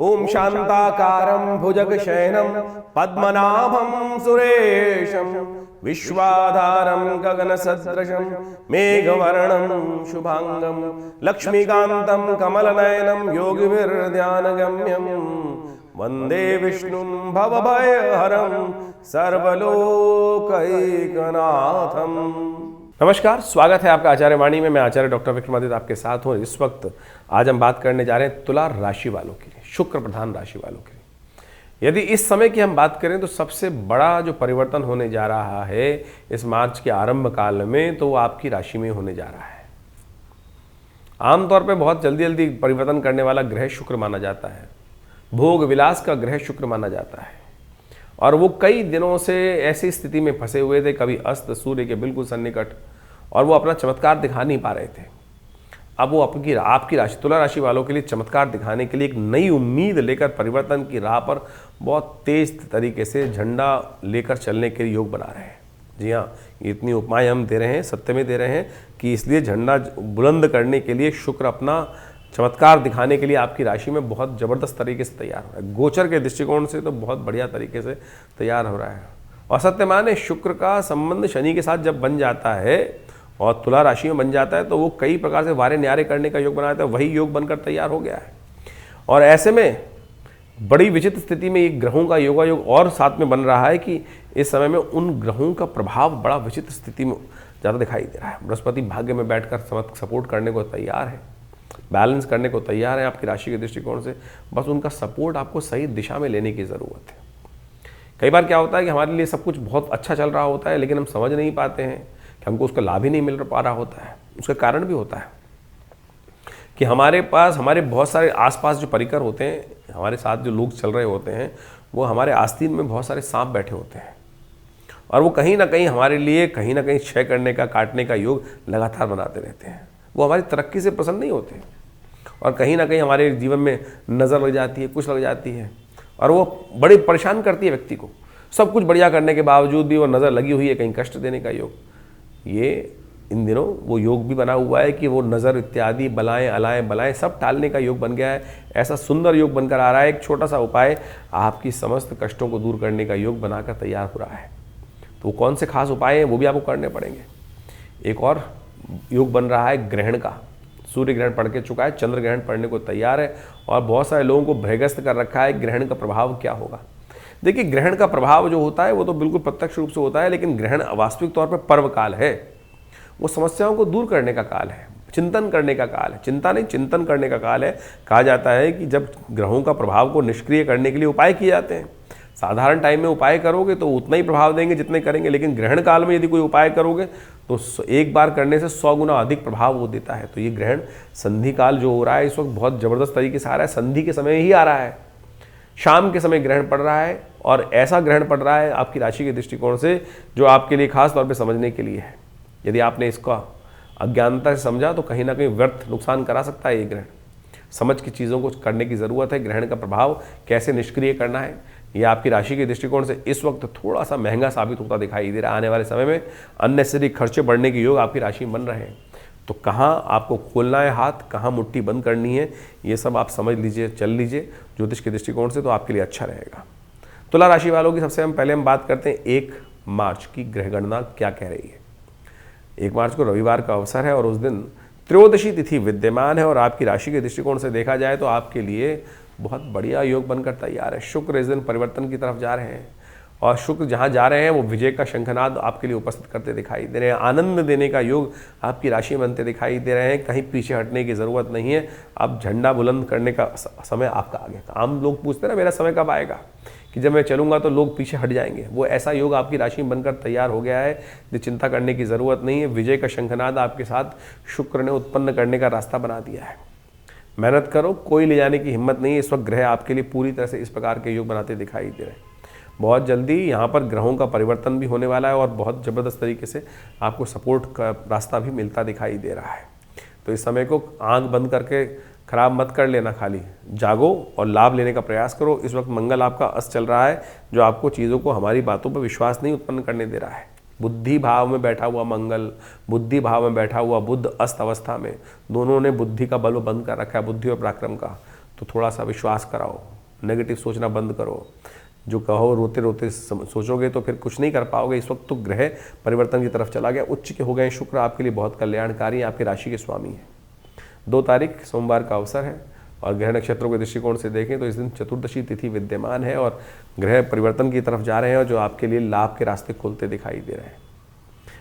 ओम शांताकारं भुजगशयनं पद्मनाभं सुरेशं विश्वाधारं गगनसदृशं मेघवर्णं शुभांगं लक्ष्मीकान्तं कमलनयनं योगिभिर्ध्यानगम्यं वंदे विष्णुं भवभयहरं सर्वलोकैकनाथं। नमस्कार, स्वागत है आपका आचार्य वाणी में। मैं आचार्य डॉक्टर विक्रमादित्य आपके साथ हूँ। इस वक्त आज हम बात करने जा रहे हैं तुला राशि वालों के लिए, शुक्र प्रधान राशि वालों के लिए। यदि इस समय की हम बात करें तो सबसे बड़ा जो परिवर्तन होने जा रहा है इस मार्च के आरंभ काल में, तो वो आपकी राशि में होने जा रहा है। आमतौर पर बहुत जल्दी जल्दी परिवर्तन करने वाला ग्रह शुक्र माना जाता है, भोग विलास का ग्रह शुक्र माना जाता है, और वो कई दिनों से ऐसी स्थिति में फंसे हुए थे, कभी अस्त सूर्य के बिल्कुल सन्निकट, और वो अपना चमत्कार दिखा नहीं पा रहे थे। अब वो आपकी राशि तुला राशि वालों के लिए चमत्कार दिखाने के लिए एक नई उम्मीद लेकर परिवर्तन की राह पर बहुत तेज तरीके से झंडा लेकर चलने के लिए योग बना रहे हैं। जी हाँ, इतनी उपमाएं हम दे रहे हैं, सत्य में दे रहे हैं कि इसलिए झंडा बुलंद करने के लिए शुक्र अपना चमत्कार दिखाने के लिए आपकी राशि में बहुत ज़बरदस्त तरीके से तैयार हो रहा है। गोचर के दृष्टिकोण से तो बहुत बढ़िया तरीके से तैयार हो रहा है। और सत्य माने शुक्र का संबंध शनि के साथ जब बन जाता है और तुला राशि में बन जाता है तो वो कई प्रकार से वारे न्यारे करने का योग बनाता है। वही योग बनकर तैयार हो गया है। और ऐसे में बड़ी विचित्र स्थिति में एक ग्रहों का योगायोग और साथ में बन रहा है कि इस समय में उन ग्रहों का प्रभाव बड़ा विचित्र स्थिति में ज़्यादा दिखाई दे रहा है। बृहस्पति भाग्य में बैठकर सपोर्ट करने को तैयार है, बैलेंस करने को तैयार है आपकी राशि के दृष्टिकोण से। बस उनका सपोर्ट आपको सही दिशा में लेने की ज़रूरत है। कई बार क्या होता है कि हमारे लिए सब कुछ बहुत अच्छा चल रहा होता है, लेकिन हम समझ नहीं पाते हैं कि हमको उसका लाभ ही नहीं मिल पा रहा होता है। उसका कारण भी होता है कि हमारे बहुत सारे आसपास जो परिकर होते हैं, हमारे साथ जो लोग चल रहे होते हैं, वो हमारे आस्तीन में बहुत सारे सांप बैठे होते हैं, और वो कहीं ना कहीं हमारे लिए कहीं ना कहीं क्षय करने का, काटने का योग लगातार बनाते रहते हैं। वो हमारी तरक्की से प्रसन्न नहीं होते, और कहीं ना कहीं हमारे जीवन में नज़र लग जाती है, कुछ लग जाती है, और वो बड़े परेशान करती है व्यक्ति को। सब कुछ बढ़िया करने के बावजूद भी वो नज़र लगी हुई है कहीं कष्ट देने का योग। ये इन दिनों वो योग भी बना हुआ है कि वो नज़र इत्यादि बलाएं अलाएं बलाएं सब टालने का योग बन गया है। ऐसा सुंदर योग बनकर आ रहा है। एक छोटा सा उपाय आपकी समस्त कष्टों को दूर करने का योग बनाकर तैयार हो रहा है। तो वो कौन से खास उपाय हैं वो भी आपको करने पड़ेंगे। एक और योग बन रहा है ग्रहण का। सूर्य ग्रहण पड़ के चुका है, चंद्र ग्रहण पड़ने को तैयार है, और बहुत सारे लोगों को भयग्रस्त कर रखा है ग्रहण का प्रभाव क्या होगा। देखिए, ग्रहण का प्रभाव जो होता है वो तो बिल्कुल प्रत्यक्ष रूप से होता है, लेकिन ग्रहण वास्तविक तौर पर पर्व काल है। वो समस्याओं को दूर करने का काल है, चिंतन करने का काल है। चिंता नहीं, चिंतन करने का काल है। कहा जाता है कि जब ग्रहों का प्रभाव को निष्क्रिय करने के लिए उपाय किए जाते हैं। साधारण टाइम में उपाय करोगे तो उतना ही प्रभाव देंगे जितने करेंगे, लेकिन ग्रहण काल में यदि कोई उपाय करोगे तो एक बार करने से 100 गुना अधिक प्रभाव वो देता है। तो ये ग्रहण संधि काल जो हो रहा है इस वक्त बहुत ज़बरदस्त तरीके से आ रहा है। संधि के समय ही आ रहा है, शाम के समय ग्रहण पड़ रहा है, और ऐसा ग्रहण पड़ रहा है आपकी राशि के दृष्टिकोण से जो आपके लिए खास तौर पे समझने के लिए है। यदि आपने इसका अज्ञानता से समझा तो कहीं ना कहीं व्यर्थ नुकसान करा सकता है ये ग्रहण। समझ की चीज़ों को करने की ज़रूरत है। ग्रहण का प्रभाव कैसे निष्क्रिय करना है ये आपकी राशि के दृष्टिकोण से इस वक्त थोड़ा सा महंगा साबित होता दिखाई दे रहा है। आने वाले समय में अननेसेसरी खर्चे बढ़ने के योग आपकी राशि में बन रहे हैं। तो कहाँ आपको खोलना है हाथ, कहाँ मुट्ठी बंद करनी है, ये सब आप समझ लीजिए, चल लीजिए ज्योतिष के दृष्टिकोण से, तो आपके लिए अच्छा रहेगा। तुला राशि वालों की सबसे पहले हम बात करते हैं 1 मार्च की ग्रह गणना क्या कह रही है। 1 मार्च को रविवार का अवसर है और उस दिन त्रयोदशी तिथि विद्यमान है, और आपकी राशि के दृष्टिकोण से देखा जाए तो आपके लिए बहुत बढ़िया योग बनकर तैयार है। शुक्र इस दिन परिवर्तन की तरफ जा रहे हैं, और शुक्र जहाँ जा रहे हैं वो विजय का शंखनाद आपके लिए उपस्थित करते दिखाई दे रहे हैं। आनंद देने का योग आपकी राशि में बनते दिखाई दे रहे हैं। कहीं पीछे हटने की ज़रूरत नहीं है। अब झंडा बुलंद करने का समय आपका आ गया। आम लोग पूछते हैं ना, मेरा समय कब आएगा, कि जब मैं चलूंगा तो लोग पीछे हट जाएंगे। वो ऐसा योग आपकी राशि में बनकर तैयार हो गया है जो चिंता करने की ज़रूरत नहीं है। विजय का शंखनाद आपके साथ शुक्र ने उत्पन्न करने का रास्ता बना दिया है। मेहनत करो, कोई ले जाने की हिम्मत नहीं है। इस वक्त ग्रह आपके लिए पूरी तरह से इस प्रकार के योग बनाते दिखाई दे रहे हैं। बहुत जल्दी यहाँ पर ग्रहों का परिवर्तन भी होने वाला है, और बहुत ज़बरदस्त तरीके से आपको सपोर्ट का रास्ता भी मिलता दिखाई दे रहा है। तो इस समय को आंख बंद करके खराब मत कर लेना, खाली जागो और लाभ लेने का प्रयास करो। इस वक्त मंगल आपका अस्त चल रहा है, जो आपको चीज़ों को, हमारी बातों पर विश्वास नहीं उत्पन्न करने दे रहा है। बुद्धि भाव में बैठा हुआ मंगल, बुद्धि भाव में बैठा हुआ बुध अस्त अवस्था में, दोनों ने बुद्धि का बल बंद कर रखा है, बुद्धि और पराक्रम का। तो थोड़ा सा विश्वास कराओ, नेगेटिव सोचना बंद करो। जो कहो रोते रोते सोचोगे तो फिर कुछ नहीं कर पाओगे। इस वक्त तो ग्रह परिवर्तन की तरफ चला गया, उच्च के हो गए। शुक्र आपके लिए बहुत कल्याणकारी, आपकी राशि के स्वामी है। 2 तारीख सोमवार का अवसर है और ग्रह नक्षत्रों के दृष्टिकोण से देखें तो इस दिन चतुर्दशी तिथि विद्यमान है और ग्रह परिवर्तन की तरफ जा रहे हैं और जो आपके लिए लाभ के रास्ते खुलते दिखाई दे रहे हैं।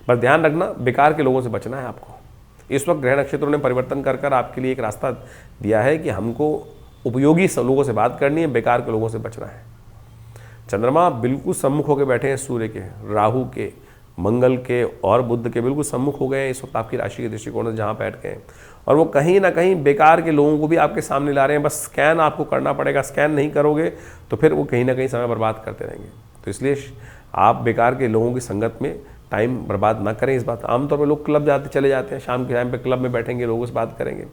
बस ध्यान रखना, बेकार के लोगों से बचना है आपको। इस वक्त ग्रह नक्षत्रों ने परिवर्तन कर आपके लिए एक रास्ता दिया है कि हमको उपयोगी लोगों से बात करनी है, बेकार के लोगों से बचना है। चंद्रमा बिल्कुल सम्मुख होकर बैठे हैं सूर्य के, राहु के, मंगल के और बुध के बिल्कुल सम्मुख हो गए हैं इस वक्त आपकी राशि के दृष्टिकोण से जहाँ बैठ गए, और वो कहीं ना कहीं बेकार के लोगों को भी आपके सामने ला रहे हैं। बस स्कैन आपको करना पड़ेगा, स्कैन नहीं करोगे तो फिर वो कहीं ना कहीं समय बर्बाद करते रहेंगे। तो इसलिए आप बेकार के लोगों की संगत में टाइम बर्बाद ना करें। इस बात आमतौर पर लोग क्लब चले जाते हैं, शाम के टाइम पे क्लब में बैठेंगे, लोगों से बात करेंगे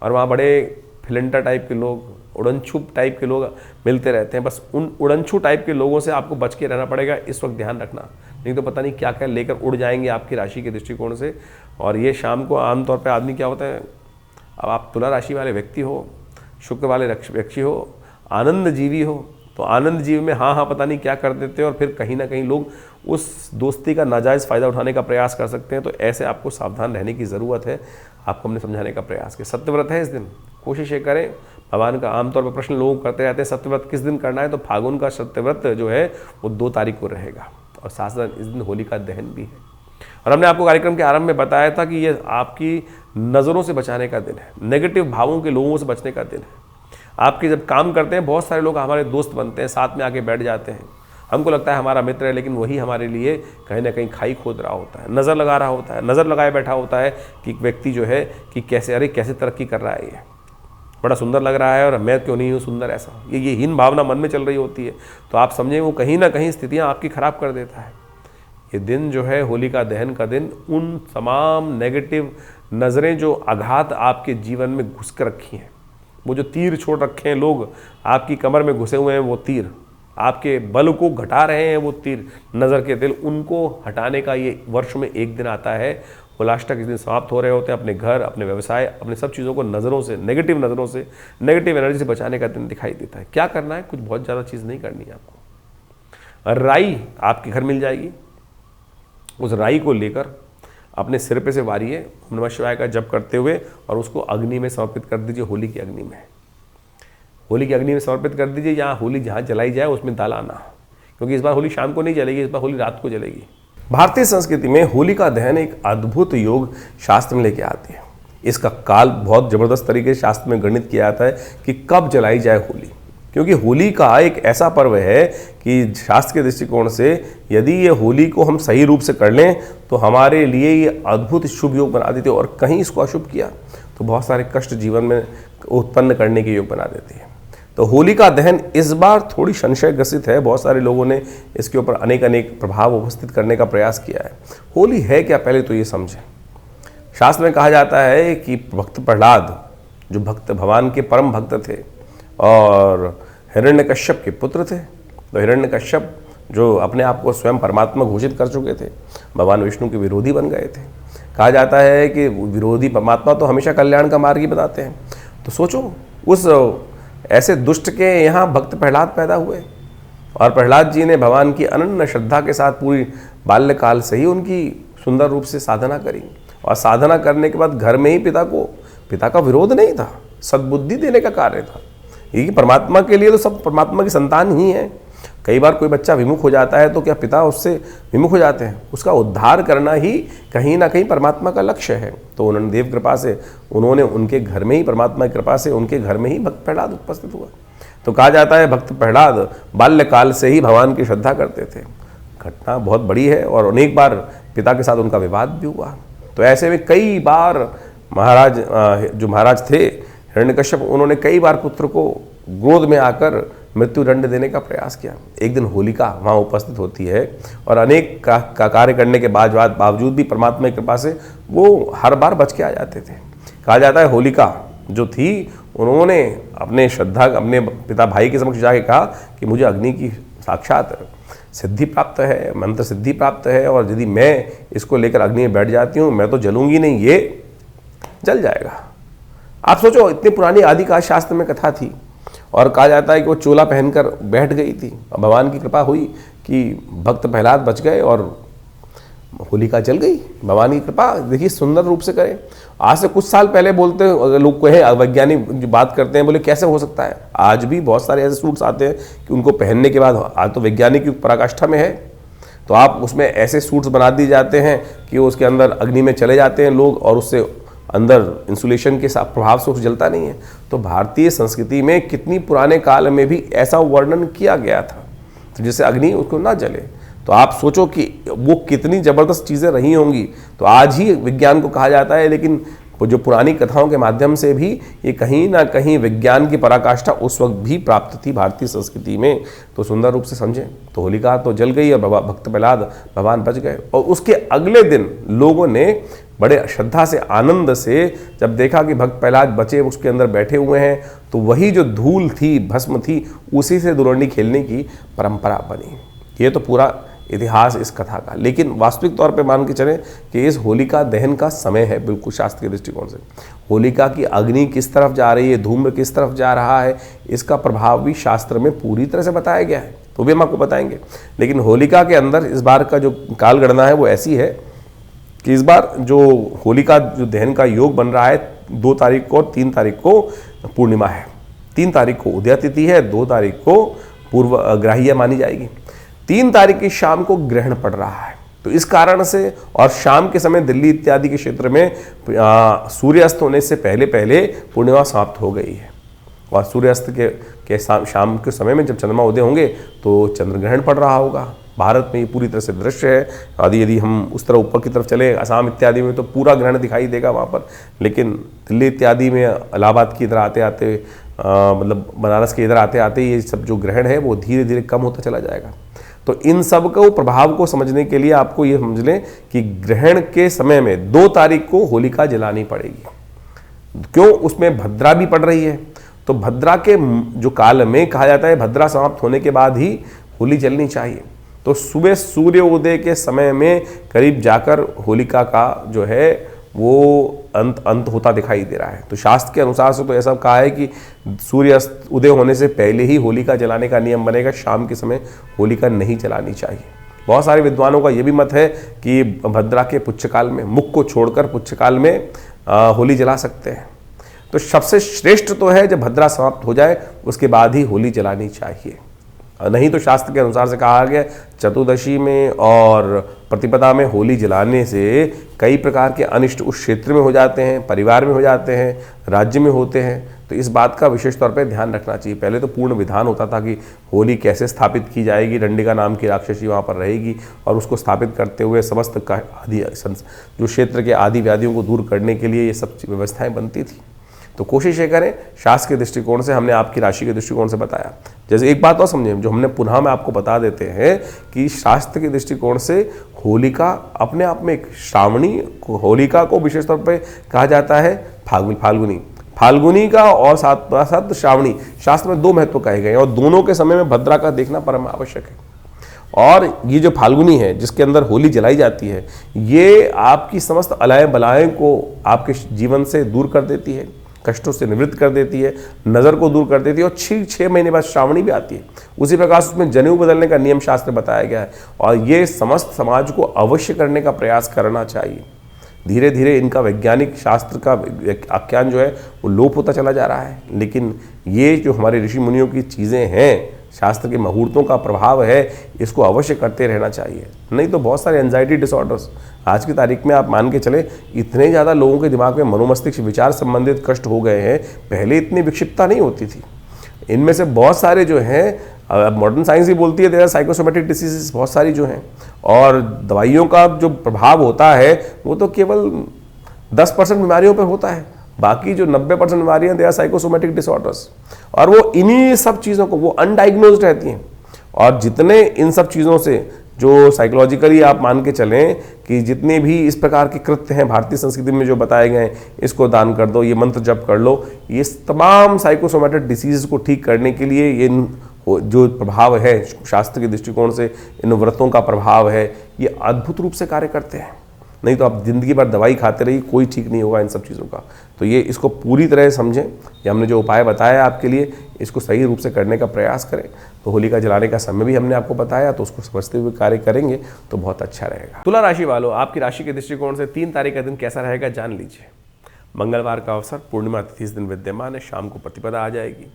और वहाँ बड़े फिलेंटर टाइप के लोग, उड़नछू टाइप के लोग मिलते रहते हैं। बस उन उड़नछू टाइप के लोगों से आपको बच के रहना पड़ेगा, इस वक्त ध्यान रखना, नहीं तो पता नहीं क्या क्या लेकर उड़ जाएंगे आपकी राशि के दृष्टिकोण से। और ये शाम को आमतौर पर आदमी क्या होता है, अब आप तुला राशि वाले व्यक्ति हो, शुक्र वाले व्यक्ति हो, आनंद जीवी हो, तो आनंद जीव में हाँ पता नहीं क्या कर देते हैं और फिर कहीं ना कहीं लोग उस दोस्ती का नाजायज़ फ़ायदा उठाने का प्रयास कर सकते हैं। तो ऐसे आपको सावधान रहने की ज़रूरत है। आपको हमने समझाने का प्रयास किया। सत्यव्रत है इस दिन, कोशिश ये करें। भगवान का आमतौर पर प्रश्न लोग करते रहते हैं सत्यव्रत किस दिन करना है, तो फागुन का सत्यव्रत जो है वो 2 तारीख को रहेगा और साथ साथ इस दिन होलिका दहन भी है। और हमने आपको कार्यक्रम के आरंभ में बताया था कि ये आपकी नज़रों से बचाने का दिन है, नेगेटिव भावों के लोगों से बचने का दिन है। आपके जब काम करते हैं बहुत सारे लोग हमारे दोस्त बनते हैं, साथ में आके बैठ जाते हैं, हमको लगता है हमारा मित्र है, लेकिन वही हमारे लिए कहीं ना कहीं खाई खोद रहा होता है, नज़र लगा रहा होता है, नज़र लगाए बैठा होता है कि व्यक्ति जो है कि कैसे तरक्की कर रहा है, ये बड़ा सुंदर लग रहा है और मैं क्यों नहीं हूँ सुंदर, ऐसा ये हीन भावना मन में चल रही होती है। तो आप समझें वो कहीं ना कहीं स्थितियाँ आपकी ख़राब कर देता है। ये दिन जो है होलिका दहन का दिन, उन तमाम नेगेटिव नज़रें जो आघात आपके जीवन में घुस कर रखी हैं, वो जो तीर छोड़ रखे हैं लोग आपकी कमर में घुसे हुए हैं, वो तीर आपके बल को घटा रहे हैं, वो तीर नज़र के दिल, उनको हटाने का ये वर्ष में एक दिन आता है। होलाष्टक इस दिन समाप्त हो रहे होते हैं। अपने घर, अपने व्यवसाय, अपने सब चीज़ों को नज़रों से, नेगेटिव नज़रों से, नेगेटिव एनर्जी से बचाने का दिन दिखाई देता है। क्या करना है, कुछ बहुत ज़्यादा चीज़ नहीं करनी है आपको। राई आपके घर मिल जाएगी, उस राई को लेकर अपने सिर पे से वारिए ओम नमः शिवाय का जप करते हुए और उसको अग्नि में समर्पित कर दीजिए। होली की अग्नि में, होली की अग्नि में समर्पित कर दीजिए। यहाँ होली जहाँ जलाई जाए उसमें डालाना, क्योंकि इस बार होली शाम को नहीं जलेगी, इस बार होली रात को जलेगी। भारतीय संस्कृति में होली का दहन एक अद्भुत योग शास्त्र में लेके आती है। इसका काल बहुत ज़बरदस्त तरीके से शास्त्र में गणित किया जाता है कि कब जलाई जाए होली, क्योंकि होली का एक ऐसा पर्व है कि शास्त्र के दृष्टिकोण से यदि ये होली को हम सही रूप से कर लें तो हमारे लिए ये अद्भुत शुभ योग बना देती है, और कहीं इसको अशुभ किया तो बहुत सारे कष्ट जीवन में उत्पन्न करने के योग बना देती है। तो होली का दहन इस बार थोड़ी संशय ग्रसित है। बहुत सारे लोगों ने इसके ऊपर अनेक प्रभाव उपस्थित करने का प्रयास किया है। होली है क्या, पहले तो ये समझें। शास्त्र में कहा जाता है कि भक्त प्रहलाद, जो भक्त भगवान के परम भक्त थे और हिरण्यकश्यप के पुत्र थे, तो हिरण्यकश्यप जो अपने आप को स्वयं परमात्मा घोषित कर चुके थे, भगवान विष्णु के विरोधी बन गए थे। कहा जाता है कि विरोधी परमात्मा तो हमेशा कल्याण का मार्ग ही बताते हैं। तो सोचो, उस ऐसे दुष्ट के यहाँ भक्त प्रहलाद पैदा हुए और प्रहलाद जी ने भगवान की अनन्य श्रद्धा के साथ पूरी बाल्यकाल से ही उनकी सुंदर रूप से साधना करी, और साधना करने के बाद घर में ही पिता का विरोध नहीं था, सद्बुद्धि देने का कार्य था। ये परमात्मा के लिए तो सब परमात्मा की संतान ही है। कई बार कोई बच्चा विमुख हो जाता है तो क्या पिता उससे विमुख हो जाते हैं? उसका उद्धार करना ही कहीं ना कहीं परमात्मा का लक्ष्य है। तो उन्होंने देव कृपा से, उन्होंने उनके घर में ही, परमात्मा की कृपा से उनके घर में ही भक्त प्रहलाद उपस्थित हुआ। तो कहा जाता है भक्त प्रहलाद बाल्यकाल से ही भगवान की श्रद्धा करते थे। घटना बहुत बड़ी है और अनेक बार पिता के साथ उनका विवाद भी हुआ। तो ऐसे में कई बार महाराज थे हिरण्यकश्यप, उन्होंने कई बार पुत्र को क्रोध में आकर मृत्यु दंड देने का प्रयास किया। एक दिन होलिका वहाँ उपस्थित होती है और अनेक का कार्य करने के बावजूद भी परमात्मा की कृपा से वो हर बार बच के आ जाते थे। कहा जाता है होलिका जो थी, उन्होंने अपने अपने पिता भाई के समक्ष जाके कहा कि मुझे अग्नि की साक्षात सिद्धि प्राप्त है, मंत्र सिद्धि प्राप्त है, और यदि मैं इसको लेकर अग्नि में बैठ जाती हूँ मैं तो जलूंगी नहीं, ये जल जाएगा। आप सोचो, इतनी पुरानी आदिकाल शास्त्र में कथा थी और कहा जाता है कि वो चोला पहनकर बैठ गई थी। भगवान की कृपा हुई कि भक्त प्रहलाद बच गए और होलिका जल गई। भगवान की कृपा देखिए सुंदर रूप से करे। आज से कुछ साल पहले बोलते हैं लोग को है वैज्ञानिक जो बात करते हैं, बोले कैसे हो सकता है। आज भी बहुत सारे ऐसे सूट्स आते हैं कि उनको पहनने के बाद, आज तो वैज्ञानिक युग पराकाष्ठा में है, तो आप उसमें ऐसे सूट्स बना दिए जाते हैं कि उसके अंदर अग्नि में चले जाते हैं लोग और उससे अंदर इंसुलेशन के प्रभाव से कुछ जलता नहीं है। तो भारतीय संस्कृति में कितनी पुराने काल में भी ऐसा वर्णन किया गया था तो जिससे अग्नि उसको ना जले। तो आप सोचो कि वो कितनी ज़बरदस्त चीज़ें रही होंगी। तो आज ही विज्ञान को कहा जाता है, लेकिन वो जो पुरानी कथाओं के माध्यम से भी ये कहीं ना कहीं विज्ञान की पराकाष्ठा उस वक्त भी प्राप्त थी भारतीय संस्कृति में। तो सुंदर रूप से समझें। तो होलिका तो जल गई और भक्त प्रहलाद भगवान बच गए। और उसके अगले दिन लोगों ने बड़े श्रद्धा से, आनंद से जब देखा कि भक्त प्रहलाद बचे उसके अंदर बैठे हुए हैं, तो वही जो धूल थी, भस्म थी, उसी से दुरोणी खेलने की परंपरा बनी। ये तो पूरा इतिहास इस कथा का। लेकिन वास्तविक तौर पे मान के चलें कि इस होलिका दहन का समय है बिल्कुल शास्त्र के दृष्टिकोण से। होलिका की अग्नि किस तरफ जा रही है, धूम्र किस तरफ जा रहा है, इसका प्रभाव भी शास्त्र में पूरी तरह से बताया गया है, तो भी हम आपको बताएंगे। लेकिन होलिका के अंदर इस बार का जो काल गणना है वो ऐसी है कि इस बार जो होलिका जो दहन का योग बन रहा है 2 तारीख को और 3 तारीख को पूर्णिमा है। 3 तारीख को उदय तिथि है, 2 तारीख को पूर्व ग्राह्य मानी जाएगी, 3 तारीख की शाम को ग्रहण पड़ रहा है। तो इस कारण से और शाम के समय दिल्ली इत्यादि के क्षेत्र में सूर्यास्त होने से पहले पहले पूर्णिमा समाप्त हो गई है। और सूर्यास्त के शाम के समय में जब चंद्रमा उदय होंगे तो चंद्र ग्रहण पड़ रहा होगा। भारत में ये पूरी तरह से दृश्य है। यदि हम उस तरह ऊपर की तरफ चले असम इत्यादि में तो पूरा ग्रहण दिखाई देगा वहाँ पर। लेकिन दिल्ली इत्यादि में इलाहाबाद की इधर आते आते मतलब बनारस के इधर आते आते ये सब जो ग्रहण है वो धीरे धीरे कम होता चला जाएगा। तो इन सब को प्रभाव को समझने के लिए आपको ये समझ लें कि ग्रहण के समय में 2 तारीख को होलिका जलानी पड़ेगी। क्यों? उसमें भद्रा भी पड़ रही है। तो भद्रा के जो काल में कहा जाता है भद्रा समाप्त होने के बाद ही होली जलनी चाहिए। तो सुबह सूर्य उदय के समय में करीब जाकर होलिका का जो है वो अंत होता दिखाई दे रहा है। तो शास्त्र के अनुसार से तो ऐसा कहा है कि सूर्य उदय होने से पहले ही होलिका जलाने का नियम बनेगा। शाम के समय होलिका नहीं जलानी चाहिए। बहुत सारे विद्वानों का ये भी मत है कि भद्रा के पुच्छकाल में, मुख को छोड़कर पुच्छकाल में होली जला सकते हैं। तो सबसे श्रेष्ठ तो है जब भद्रा समाप्त हो जाए उसके बाद ही होली जलानी चाहिए। नहीं तो शास्त्र के अनुसार से कहा गया चतुर्दशी में और प्रतिपदा में होली जलाने से कई प्रकार के अनिष्ट उस क्षेत्र में हो जाते हैं, परिवार में हो जाते हैं, राज्य में होते हैं। तो इस बात का विशेष तौर पर ध्यान रखना चाहिए। पहले तो पूर्ण विधान होता था कि होली कैसे स्थापित की जाएगी, दंडिका नाम की राक्षसी वहाँ पर रहेगी और उसको स्थापित करते हुए समस्त आदि जो क्षेत्र के आदि व्याधियों को दूर करने के लिए ये सब व्यवस्थाएँ बनती थी। तो कोशिश ये करें, शास्त्र के दृष्टिकोण से हमने आपकी राशि के दृष्टिकोण से बताया। जैसे एक बात और समझें जो हमने पुनः में आपको बता देते हैं कि शास्त्र के दृष्टिकोण से होलिका अपने आप में एक श्रावणी, होलिका को विशेष तौर पे कहा जाता है फाल्गुनी का और साथ श्रावणी। शास्त्र में 2 महत्व कहे गए और दोनों के समय में भद्रा का देखना परम आवश्यक है। और ये जो फाल्गुनी है जिसके अंदर होली जलाई जाती है, ये आपकी समस्त अलाय बलाएं को आपके जीवन से दूर कर देती है, कष्टों से निवृत्त कर देती है, नज़र को दूर कर देती है। और 6 महीने बाद श्रावणी भी आती है। उसी प्रकार से उसमें जनेऊ बदलने का नियम शास्त्र बताया गया है और ये समस्त समाज को अवश्य करने का प्रयास करना चाहिए। धीरे धीरे इनका वैज्ञानिक शास्त्र का आख्यान जो है वो लोप होता चला जा रहा है। लेकिन ये जो हमारे ऋषि मुनियों की चीज़ें हैं, शास्त्र के मुहूर्तों का प्रभाव है, इसको अवश्य करते रहना चाहिए। नहीं तो बहुत सारे एंजाइटी डिसऑर्डर्स आज की तारीख में आप मान के चले इतने ज़्यादा लोगों के दिमाग में मनोमस्तिष्क विचार संबंधित कष्ट हो गए हैं। पहले इतनी विक्षिप्तता नहीं होती थी। इनमें से बहुत सारे जो हैं मॉडर्न साइंस ही बोलती है, साइकोसोमेटिक डिसीजेस बहुत सारी जो हैं, और दवाइयों का जो प्रभाव होता है वो तो केवल 10% बीमारियों पर होता है। बाकी जो 90% बीमारियां दे आर साइकोसोमेटिक डिसऑर्डर्स, और वो इन्हीं सब चीज़ों को वो अनडायग्नोज्ड रहती हैं। और जितने इन सब चीज़ों से जो साइकोलॉजिकली आप मान के चलें कि जितने भी इस प्रकार के कृत्य हैं भारतीय संस्कृति में जो बताए गए हैं, इसको दान कर दो, ये मंत्र जप कर लो, ये तमाम साइकोसोमेटिक डिसीज़ को ठीक करने के लिए ये जो प्रभाव है शास्त्र के दृष्टिकोण से, इन व्रतों का प्रभाव है, ये अद्भुत रूप से कार्य करते हैं। नहीं तो आप जिंदगी भर दवाई खाते रहिए, कोई ठीक नहीं होगा इन सब चीज़ों का। तो ये इसको पूरी तरह समझें। ये हमने जो उपाय बताया आपके लिए, इसको सही रूप से करने का प्रयास करें। तो होलिका जलाने का समय भी हमने आपको बताया, तो उसको समझते हुए कार्य करेंगे तो बहुत अच्छा रहेगा। तुला राशि वालों, आपकी राशि के दृष्टिकोण से 3 तारीख का दिन कैसा रहेगा जान लीजिए। मंगलवार का अवसर, पूर्णिमा तिथि इस दिन विद्यमान है, शाम को प्रतिपदा आ जाएगी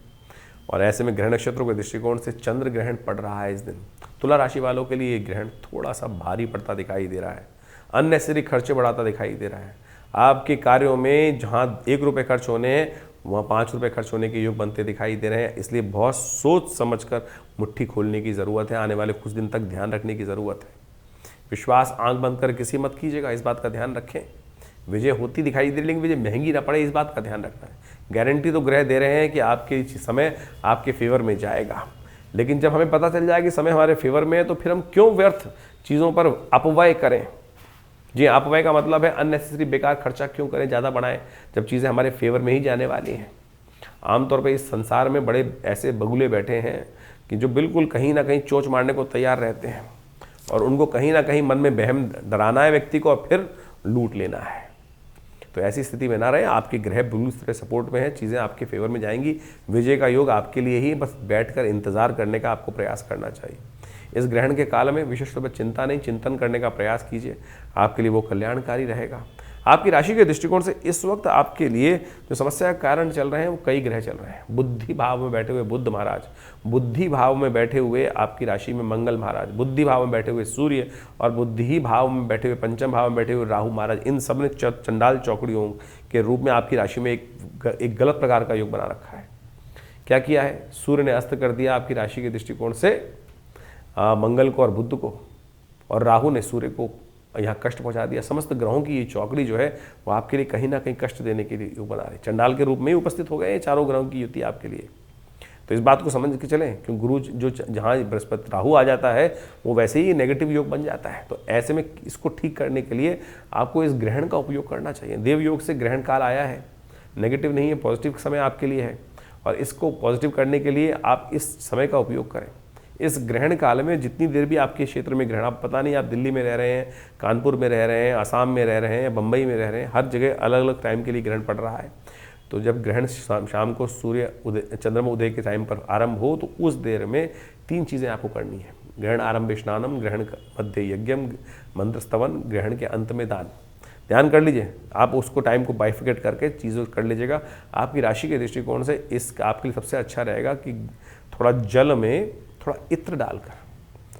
और ऐसे में ग्रहण नक्षत्रों के दृष्टिकोण से चंद्र ग्रहण पड़ रहा है इस दिन। तुला राशि वालों के लिए ये ग्रहण थोड़ा सा भारी पड़ता दिखाई दे रहा है, अननेसेसरी खर्चे बढ़ाता दिखाई दे रहा है। आपके कार्यों में जहाँ 1 रुपये खर्च होने हैं वहाँ 5 रुपये खर्च होने के योग बनते दिखाई दे रहे हैं, इसलिए बहुत सोच समझकर मुट्ठी खोलने की ज़रूरत है। आने वाले कुछ दिन तक ध्यान रखने की ज़रूरत है। विश्वास आंख बंद कर किसी मत कीजिएगा, इस बात का ध्यान रखें। विजय होती दिखाई दे रही, लेकिन विजय महंगी ना पड़े, इस बात का ध्यान रखना है। गारंटी तो ग्रह दे रहे हैं कि आपके समय आपके फेवर में जाएगा, लेकिन जब हमें पता चल जाए कि समय हमारे फेवर में है तो फिर हम क्यों व्यर्थ चीज़ों पर अपव्यय करें। जी, अपव्यय का मतलब है अननेसेसरी बेकार खर्चा क्यों करें, ज़्यादा बढ़ाएं, जब चीज़ें हमारे फेवर में ही जाने वाली हैं। आमतौर पर इस संसार में बड़े ऐसे बगुले बैठे हैं कि जो बिल्कुल कहीं ना कहीं चोंच मारने को तैयार रहते हैं और उनको कहीं ना कहीं मन में बहम डराना है व्यक्ति को और फिर लूट लेना है। तो ऐसी स्थिति में ना रहे, आपके ग्रह बिल्कुल तरह सपोर्ट में है, चीज़ें आपके फेवर में जाएंगी। विजय का योग आपके लिए ही, बस बैठकर इंतजार करने का आपको प्रयास करना चाहिए। इस ग्रहण के काल में विशेष रूप से चिंता नहीं, चिंतन करने का प्रयास कीजिए, आपके लिए वो कल्याणकारी रहेगा। आपकी राशि के दृष्टिकोण से इस वक्त आपके लिए जो समस्या का कारण चल रहे हैं वो कई ग्रह चल रहे हैं। बुद्धि भाव में बैठे हुए बुध महाराज, बुद्धि भाव में बैठे हुए आपकी राशि में मंगल महाराज, बुद्धि भाव में बैठे हुए सूर्य और बुद्धि भाव में बैठे हुए पंचम भाव में बैठे हुए राहु महाराज, इन सब ने चंडाल चौकड़ियों के रूप में आपकी राशि में एक गलत प्रकार का योग बना रखा है। क्या किया है, सूर्य ने अस्त कर दिया आपकी राशि के दृष्टिकोण से मंगल को और बुध को, और राहु ने सूर्य को यहाँ कष्ट पहुँचा दिया। समस्त ग्रहों की ये चौकड़ी जो है वो आपके लिए कहीं ना कहीं कष्ट देने के लिए योग बना रही, चंडाल के रूप में ही उपस्थित हो गए ये चारों ग्रहों की युति आपके लिए। तो इस बात को समझ के चलें, क्योंकि गुरु जो जहाँ बृहस्पति राहु आ जाता है वो वैसे ही नेगेटिव योग बन जाता है। तो ऐसे में इसको ठीक करने के लिए आपको इस ग्रहण का उपयोग करना चाहिए। देव योग से ग्रहण काल आया है, नेगेटिव नहीं है, पॉजिटिव समय आपके लिए है, और इसको पॉजिटिव करने के लिए आप इस समय का उपयोग करें। इस ग्रहण काल में जितनी देर भी आपके क्षेत्र में ग्रहण, आप पता नहीं आप दिल्ली में रह रहे हैं, कानपुर में रह रहे हैं, असम में रह रहे हैं, बम्बई में रह रहे हैं, हर जगह अलग अलग टाइम के लिए ग्रहण पड़ रहा है। तो जब ग्रहण शाम को सूर्य उदय चंद्रमा उदय के टाइम पर आरंभ हो तो उस देर में 3 चीज़ें आपको करनी है। ग्रहण आरंभ स्नानम, ग्रहण मध्य यज्ञम, मंत्र स्तवन, ग्रहण के अंत में दान। ध्यान कर लीजिए, आप उसको टाइम को बाइफिकेट करके चीज़ों कर लीजिएगा। आपकी राशि के दृष्टिकोण से इस आपके लिए सबसे अच्छा रहेगा कि थोड़ा जल में थोड़ा इत्र डालकर,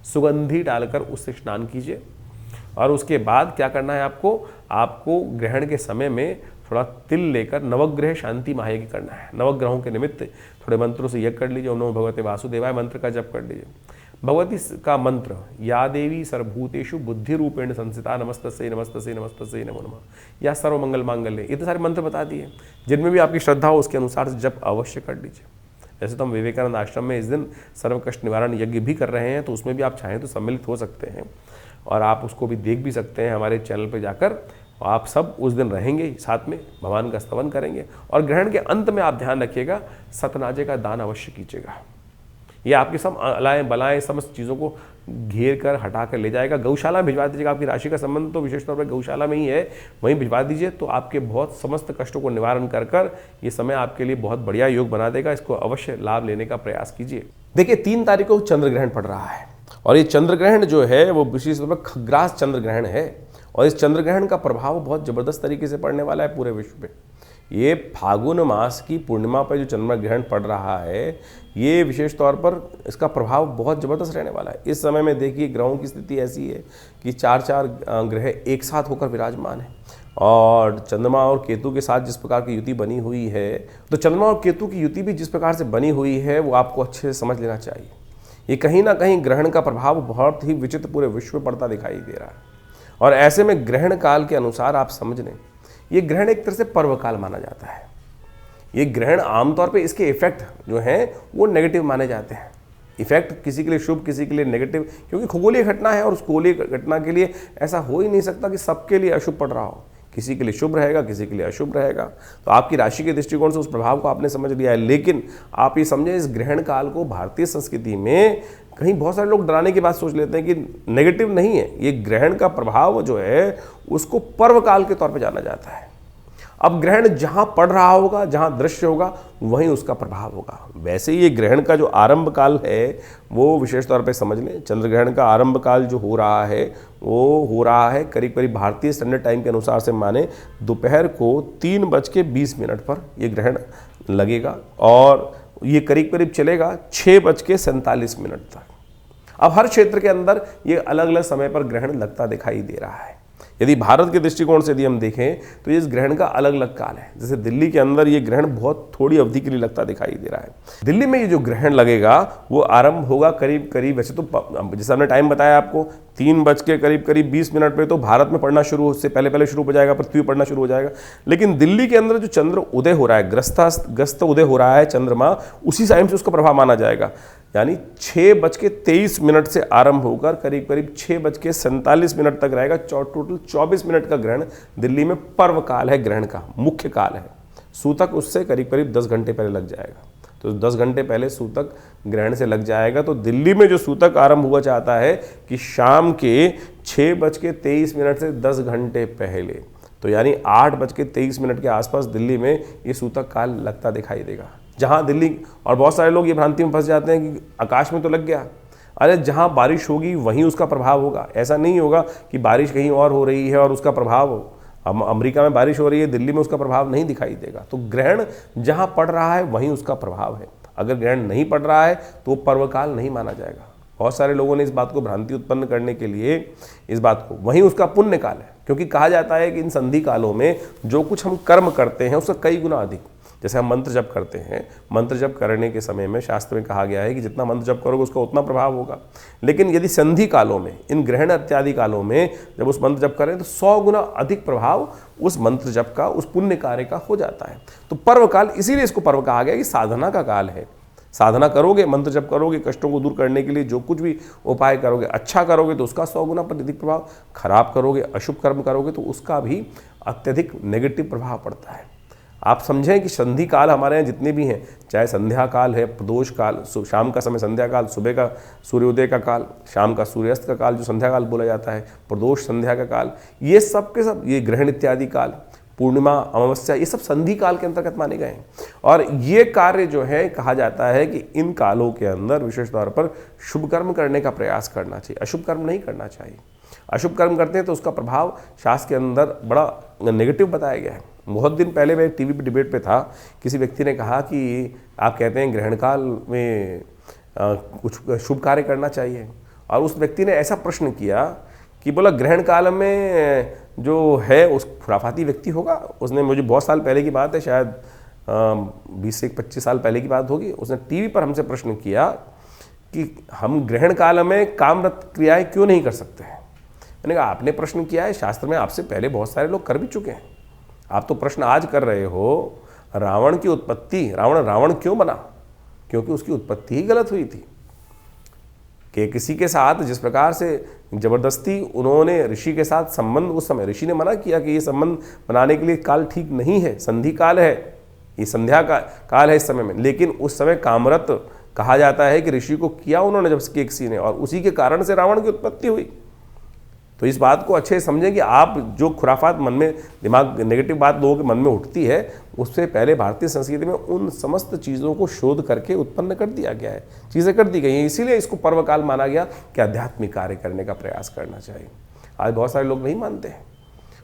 सुगंधी डालकर उससे स्नान कीजिए। और उसके बाद क्या करना है, आपको ग्रहण के समय में थोड़ा तिल लेकर नवग्रह शांति महायज्ञ करना है। नवग्रहों के निमित्त थोड़े मंत्रों से यज्ञ कर लीजिए। ओम नमो भगवते वासुदेवाय मंत्र का जप कर लीजिए। भगवती का मंत्र, या देवी सर्वभूतेषु बुद्धि रूपेण संस्थिता नमस्तस्यै नमस्तस्यै नमस्तस्यै नमो नमः, या सर्वमंगल मांगल्ये, इतने सारे मंत्र बता दिए। जिनमें भी आपकी श्रद्धा हो उसके अनुसार से जप अवश्य कर लीजिए। जैसे तो हम विवेकानंद आश्रम में इस दिन सर्व कष्ट निवारण यज्ञ भी कर रहे हैं, तो उसमें भी आप चाहें तो सम्मिलित हो सकते हैं और आप उसको भी देख भी सकते हैं हमारे चैनल पर जाकर। आप सब उस दिन रहेंगे साथ में, भगवान का स्तवन करेंगे। और ग्रहण के अंत में आप ध्यान रखिएगा, सतनाजे का दान अवश्य कीजिएगा। ये आपकी सब अलाएँ बलाएँ समस्त चीज़ों को घेर कर हटा कर ले जाएगा। गौशाला भिजवा दीजिएगा। आपकी राशि का संबंध तो विशेष तौर पर गौशाला में ही है, वहीं भिजवा दीजिए, तो आपके बहुत समस्त कष्टों को निवारण कर ये समय आपके लिए बहुत बढ़िया योग बना देगा। इसको अवश्य लाभ लेने का प्रयास कीजिए। देखिए, 3 तारीख को चंद्र ग्रहण पड़ रहा है और ये चंद्र ग्रहण जो है वो विशेष तौर पर खग्रास चंद्र ग्रहण है और इस चंद्र ग्रहण का प्रभाव बहुत ज़बरदस्त तरीके से पड़ने वाला है पूरे विश्व पे। ये फागुन मास की पूर्णिमा पर जो चंद्र ग्रहण पड़ रहा है, ये विशेष तौर पर इसका प्रभाव बहुत ज़बरदस्त रहने वाला है। इस समय में देखिए ग्रहों की स्थिति ऐसी है कि 4 ग्रह एक साथ होकर विराजमान है और चंद्रमा और केतु के साथ जिस प्रकार की युति बनी हुई है, तो चंद्रमा और केतु की युति भी जिस प्रकार से बनी हुई है वो आपको अच्छे से समझ लेना चाहिए। ये कहीं ना कहीं ग्रहण का प्रभाव बहुत ही विचित्र पूरे विश्व में पड़ता दिखाई दे रहा है और ऐसे में ग्रहण काल के अनुसार आप समझ लें, ये ग्रहण एक तरह से पर्व काल माना जाता है। ये ग्रहण आमतौर पे इसके इफेक्ट जो हैं वो नेगेटिव माने जाते हैं। इफेक्ट किसी के लिए शुभ, किसी के लिए नेगेटिव, क्योंकि खगोलीय घटना है और उस खगोलीय घटना के लिए ऐसा हो ही नहीं सकता कि सबके लिए अशुभ पड़ रहा हो। किसी के लिए शुभ रहेगा, किसी के लिए अशुभ रहेगा। तो आपकी राशि के दृष्टिकोण से उस प्रभाव को आपने समझ लिया है, लेकिन आप ये समझें इस ग्रहण काल को भारतीय संस्कृति में कहीं बहुत सारे लोग डराने की बात सोच लेते हैं कि नेगेटिव नहीं है। ये ग्रहण का प्रभाव जो है उसको पर्व काल के तौर पे जाना जाता है। अब ग्रहण जहां पड़ रहा होगा, जहां दृश्य होगा, वहीं उसका प्रभाव होगा। वैसे ये ग्रहण का जो आरंभ काल है वो विशेष तौर पे समझ लें, चंद्र ग्रहण का आरंभ काल जो हो रहा है वो हो रहा है करीब करीब भारतीय स्टैंडर्ड टाइम के अनुसार से माने दोपहर को 3:20 पर ये ग्रहण लगेगा और ये करीब करीब चलेगा 6:47 तक। अब हर क्षेत्र के अंदर ये अलग अलग समय पर ग्रहण लगता दिखाई दे रहा है। यदि भारत के दृष्टिकोण से यदि हम देखें तो इस ग्रहण का अलग अलग काल है। जैसे दिल्ली के अंदर ये ग्रहण बहुत थोड़ी अवधि के लिए लगता दिखाई दे रहा है। दिल्ली में ये जो ग्रहण लगेगा वो आरंभ होगा करीब करीब, वैसे तो जैसे हमने टाइम बताया आपको 3:20 पे तो भारत में पड़ना शुरू, उससे पहले शुरू हो जाएगा, पृथ्वी पड़ना शुरू हो जाएगा। लेकिन दिल्ली के अंदर जो चंद्र उदय हो रहा है, ग्रस्त उदय हो रहा है चंद्रमा, उसी टाइम से उसका प्रभाव माना जाएगा। यानी 6:23 से आरंभ होकर करीब करीब 6:47 तक रहेगा। टोटल 24 मिनट का ग्रहण दिल्ली में पर्व काल है, ग्रहण का मुख्य काल है। सूतक उससे करीब करीब 10 घंटे पहले लग जाएगा, तो 10 घंटे पहले सूतक ग्रहण से लग जाएगा। तो दिल्ली में जो सूतक आरंभ हुआ चाहता है कि शाम के 6:23 से 10 घंटे पहले, तो यानी 8:23 के आसपास दिल्ली में ये सूतक काल लगता दिखाई देगा। जहां दिल्ली, और बहुत सारे लोग ये भ्रांति में फंस जाते हैं कि आकाश में तो लग गया, अरे जहां बारिश होगी वहीं उसका प्रभाव होगा। ऐसा नहीं होगा कि बारिश कहीं और हो रही है और उसका प्रभाव हो, अमेरिका में बारिश हो रही है, दिल्ली में उसका प्रभाव नहीं दिखाई देगा। तो ग्रहण जहां पड़ रहा है वहीं उसका प्रभाव है। अगर ग्रहण नहीं पड़ रहा है तो वो पर्वकाल नहीं माना जाएगा। बहुत सारे लोगों ने इस बात को भ्रांति उत्पन्न करने के लिए इस बात को, वहीं उसका पुण्य काल है, क्योंकि कहा जाता है कि इन संधि कालों में जो कुछ हम कर्म करते हैं उसका कई गुना अधिक, जैसे हम मंत्र जप करते हैं, मंत्र जप करने के समय में शास्त्र में कहा गया है कि जितना मंत्र जप करोगे उसका उतना प्रभाव होगा। लेकिन यदि संधि कालों में, इन ग्रहण इत्यादि कालों में जब उस मंत्र जप करें तो 100 गुना अधिक प्रभाव उस मंत्र जप का, उस पुण्य कार्य का हो जाता है। तो पर्व काल, इसीलिए इसको पर्व कहा गया कि साधना का काल है। साधना करोगे, मंत्र जप करोगे, कष्टों को दूर करने के लिए जो कुछ भी उपाय करोगे, अच्छा करोगे तो उसका 100 गुना पर अधिक प्रभाव, खराब करोगे, अशुभ कर्म करोगे तो उसका भी अत्यधिक नेगेटिव प्रभाव पड़ता है। आप समझें कि संधि काल हमारे यहाँ जितने भी हैं, चाहे संध्या काल है, प्रदोष काल, शाम का समय संध्या काल, सुबह का सूर्योदय का काल, शाम का सूर्यास्त का काल जो संध्या काल बोला जाता है, प्रदोष संध्या का काल, ये सब के सब, ये ग्रहण इत्यादि काल, पूर्णिमा, अमावस्या, ये सब संधि काल के अंतर्गत माने गए हैं। और ये कार्य जो है, कहा जाता है कि इन कालों के अंदर विशेष तौर पर शुभ कर्म करने का प्रयास करना चाहिए, अशुभ कर्म नहीं करना चाहिए। अशुभ कर्म करते हैं तो उसका प्रभाव शास्त्र के अंदर बड़ा नेगेटिव बताया गया है। बहुत दिन पहले मैं टीवी पे डिबेट पे था, किसी व्यक्ति ने कहा कि आप कहते हैं ग्रहण काल में कुछ शुभ कार्य करना चाहिए, और उस व्यक्ति ने ऐसा प्रश्न किया कि बोला ग्रहण काल में जो है उस खुराफाती व्यक्ति होगा। उसने, मुझे बहुत साल पहले की बात है, शायद 20 से 25 साल पहले की बात होगी, उसने टीवी पर हमसे प्रश्न किया कि हम ग्रहण काल में कामरत क्रियाएं क्यों नहीं कर सकते हैं। मैंने कहा आपने प्रश्न किया है, शास्त्र में आपसे पहले बहुत सारे लोग कर भी चुके हैं, आप तो प्रश्न आज कर रहे हो। रावण की उत्पत्ति, रावण क्यों बना? क्योंकि उसकी उत्पत्ति ही गलत हुई थी कि किसी के साथ जिस प्रकार से जबरदस्ती उन्होंने ऋषि के साथ संबंध, उस समय ऋषि ने मना किया कि ये संबंध बनाने के लिए काल ठीक नहीं है, संधि काल है, ये संध्या का काल है इस समय में। लेकिन उस समय कामरत कहा जाता है कि ऋषि को किया उन्होंने जब किसी ने, और उसी के कारण से रावण की उत्पत्ति हुई। तो इस बात को अच्छे से समझें कि आप जो खुराफात मन में, दिमाग नेगेटिव बात लोगों के मन में उठती है, उससे पहले भारतीय संस्कृति में उन समस्त चीज़ों को शोध करके उत्पन्न कर दिया गया है, चीज़ें कर दी गई हैं। इसीलिए इसको पर्वकाल माना गया कि आध्यात्मिक कार्य करने का प्रयास करना चाहिए। आज बहुत सारे लोग नहीं मानते हैं,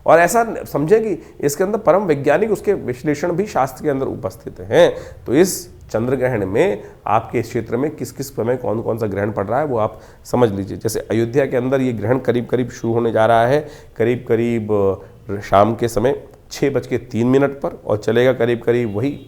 और ऐसा समझें कि इसके अंदर परम वैज्ञानिक उसके विश्लेषण भी शास्त्र के अंदर उपस्थित हैं। तो इस चंद्र ग्रहण में आपके क्षेत्र में किस किस समय कौन कौन सा ग्रहण पड़ रहा है वो आप समझ लीजिए। जैसे अयोध्या के अंदर ये ग्रहण करीब करीब शुरू होने जा रहा है, करीब करीब शाम के समय 6:03 पर, और चलेगा करीब करीब वही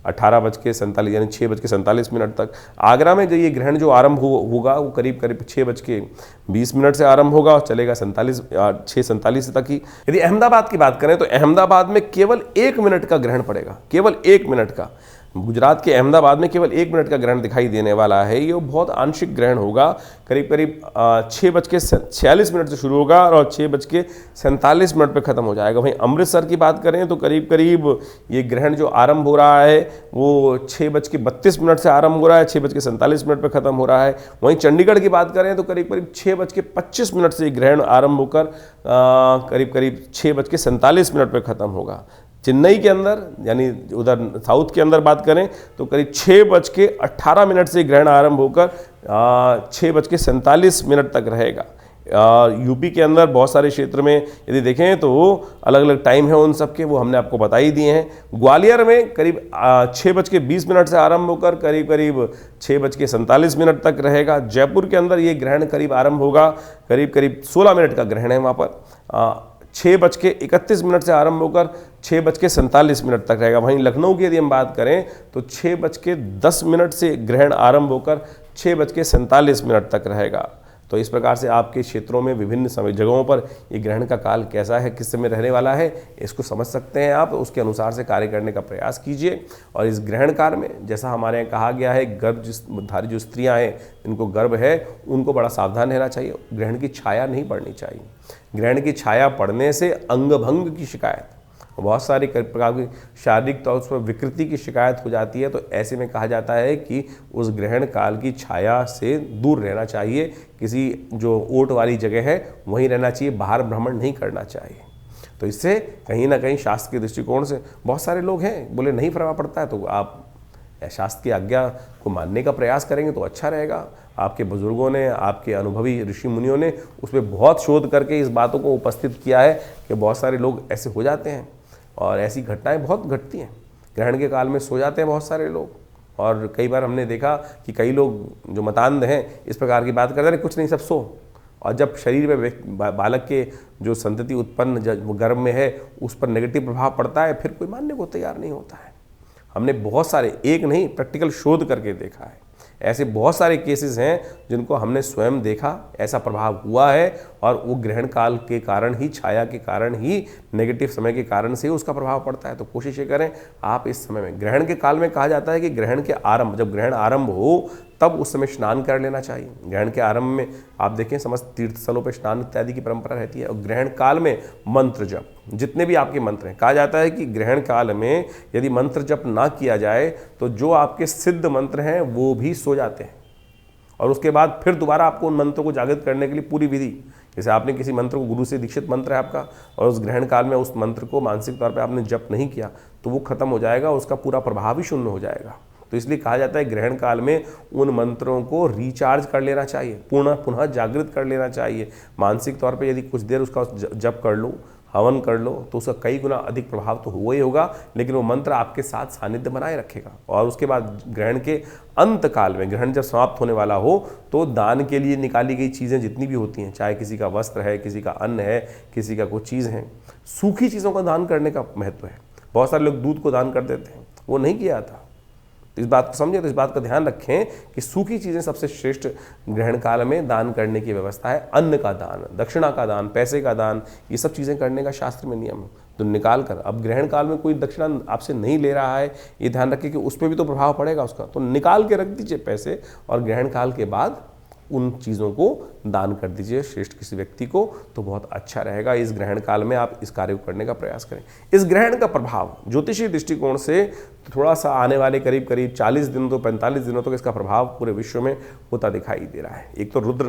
18:47 यानी 6:47 तक। आगरा में जो ये ग्रहण जो आरंभ होगा वो करीब करीब 6:20 से आरंभ होगा और चलेगा 6:47 तक ही। यदि अहमदाबाद की बात करें तो अहमदाबाद में केवल 1 मिनट का ग्रहण पड़ेगा, केवल 1 मिनट का। गुजरात के अहमदाबाद में केवल 1 मिनट का ग्रहण दिखाई देने वाला है। ये बहुत आंशिक ग्रहण होगा, करीब करीब 6:46 से शुरू होगा और 6:47 पर ख़त्म हो जाएगा। वहीं अमृतसर की बात करें तो करीब करीब ये ग्रहण जो आरंभ हो रहा है वो 6:32 से आरंभ हो रहा है, 6:47 पर ख़त्म हो रहा है। वहीं चंडीगढ़ की बात करें तो करीब करीब 6:25 से ग्रहण आरंभ होकर करीब करीब 6:47 पर ख़त्म होगा। चेन्नई के अंदर यानी उधर साउथ के अंदर बात करें तो करीब 6:18 से ग्रहण आरंभ होकर 6:47 तक रहेगा। यूपी के अंदर बहुत सारे क्षेत्र में यदि देखें तो अलग अलग टाइम है उन सब के, वो हमने आपको बता ही दिए हैं। ग्वालियर में करीब 6:20 से आरंभ होकर करीब 6:47 तक रहेगा। जयपुर के अंदर ये ग्रहण करीब आरंभ होगा, करीब 16 मिनट का ग्रहण है वहाँ पर। 6:31 से आरंभ होकर 6:47 तक रहेगा। वहीं लखनऊ की यदि हम बात करें तो 6:10 से ग्रहण आरंभ होकर 6:47 तक रहेगा। तो इस प्रकार से आपके क्षेत्रों में विभिन्न समय जगहों पर ये ग्रहण का काल कैसा है, किस समय रहने वाला है, इसको समझ सकते हैं आप। उसके अनुसार से कार्य करने का प्रयास कीजिए। और इस ग्रहण काल में जैसा हमारे यहाँ कहा गया है, गर्भधारी जो स्त्रियाँ हैं, इनको गर्भ है, उनको बड़ा सावधान रहना चाहिए। ग्रहण की छाया नहीं पड़नी चाहिए। ग्रहण की छाया पड़ने से अंगभंग की शिकायत, बहुत सारी प्रकार की शारीरिक तौर पर विकृति की शिकायत हो जाती है। तो ऐसे में कहा जाता है कि उस ग्रहण काल की छाया से दूर रहना चाहिए। किसी जो ओट वाली जगह है वहीं रहना चाहिए, बाहर भ्रमण नहीं करना चाहिए। तो इससे कहीं ना कहीं शास्त्र के दृष्टिकोण से बहुत सारे लोग हैं बोले नहीं प्रभाव पड़ता है, तो आप शास्त्र की आज्ञा को मानने का प्रयास करेंगे तो अच्छा रहेगा। आपके बुजुर्गों ने, आपके अनुभवी ऋषि मुनियों ने उस पर बहुत शोध करके इस बातों को उपस्थित किया है कि बहुत सारे लोग ऐसे हो जाते हैं और ऐसी घटनाएं बहुत घटती हैं। ग्रहण के काल में सो जाते हैं बहुत सारे लोग, और कई बार हमने देखा कि कई लोग जो मतान्ध हैं इस प्रकार की बात करते हैं, कुछ नहीं सब सो। और जब शरीर में बालक के जो संतति उत्पन्न गर्भ में है उस पर नेगेटिव प्रभाव पड़ता है, फिर कोई मानने को तैयार नहीं होता है। हमने बहुत सारे, एक नहीं, प्रैक्टिकल शोध करके देखा है। ऐसे बहुत सारे केसेस हैं जिनको हमने स्वयं देखा, ऐसा प्रभाव हुआ है, और वो ग्रहण काल के कारण ही, छाया के कारण ही, नेगेटिव समय के कारण से उसका प्रभाव पड़ता है। तो कोशिश ये करें आप इस समय में, ग्रहण के काल में कहा जाता है कि ग्रहण के आरंभ, जब ग्रहण आरंभ हो तब उस समय स्नान कर लेना चाहिए। ग्रहण के आरंभ में आप देखें समस्त तीर्थ स्थलों पर स्नान इत्यादि की परंपरा रहती है। और ग्रहण काल में मंत्र जप, जितने भी आपके मंत्र हैं, कहा जाता है कि ग्रहण काल में यदि मंत्र जप ना किया जाए तो जो आपके सिद्ध मंत्र हैं वो भी सो जाते हैं, और उसके बाद फिर दोबारा आपको उन मंत्रों को जागृत करने के लिए पूरी विधि, जैसे आपने किसी मंत्र को, गुरु से दीक्षित मंत्र है आपका, और उस ग्रहण काल में उस मंत्र को मानसिक तौर पर आपने जप नहीं किया तो वो खत्म हो जाएगा, उसका पूरा प्रभाव ही शून्य हो जाएगा। तो इसलिए कहा जाता है ग्रहण काल में उन मंत्रों को रिचार्ज कर लेना चाहिए, पुनः जागृत कर लेना चाहिए। मानसिक तौर पे यदि कुछ देर उसका जप कर लो, हवन कर लो, तो उसका कई गुना अधिक प्रभाव तो हुआ ही होगा, लेकिन वो मंत्र आपके साथ सानिध्य बनाए रखेगा। और उसके बाद ग्रहण के अंत काल में, ग्रहण जब समाप्त होने वाला हो, तो दान के लिए निकाली गई चीज़ें जितनी भी होती हैं, चाहे किसी का वस्त्र है, किसी का अन्न है, किसी का कुछ चीज़ है, सूखी चीज़ों का दान करने का महत्व है। बहुत सारे लोग दूध को दान कर देते हैं, वो नहीं किया था। तो इस बात को समझें, तो इस बात का ध्यान रखें कि सूखी चीज़ें सबसे श्रेष्ठ ग्रहण काल में दान करने की व्यवस्था है। अन्न का दान, दक्षिणा का दान, पैसे का दान, ये सब चीज़ें करने का शास्त्र में नियम है। तो निकाल कर, अब ग्रहण काल में कोई दक्षिणा आपसे नहीं ले रहा है, ये ध्यान रखें कि उस पर भी तो प्रभाव पड़ेगा उसका, तो निकाल के रख दीजिए पैसे, और ग्रहण काल के बाद उन चीज़ों को दान कर दीजिए श्रेष्ठ किसी व्यक्ति को, तो बहुत अच्छा रहेगा। इस ग्रहण काल में आप इस कार्य को करने का प्रयास करें। इस ग्रहण का प्रभाव ज्योतिषीय दृष्टिकोण से थोड़ा सा आने वाले करीब 40 दिन तो 45 दिनों तक इसका प्रभाव पूरे विश्व में होता दिखाई दे रहा है। एक तो रौद्र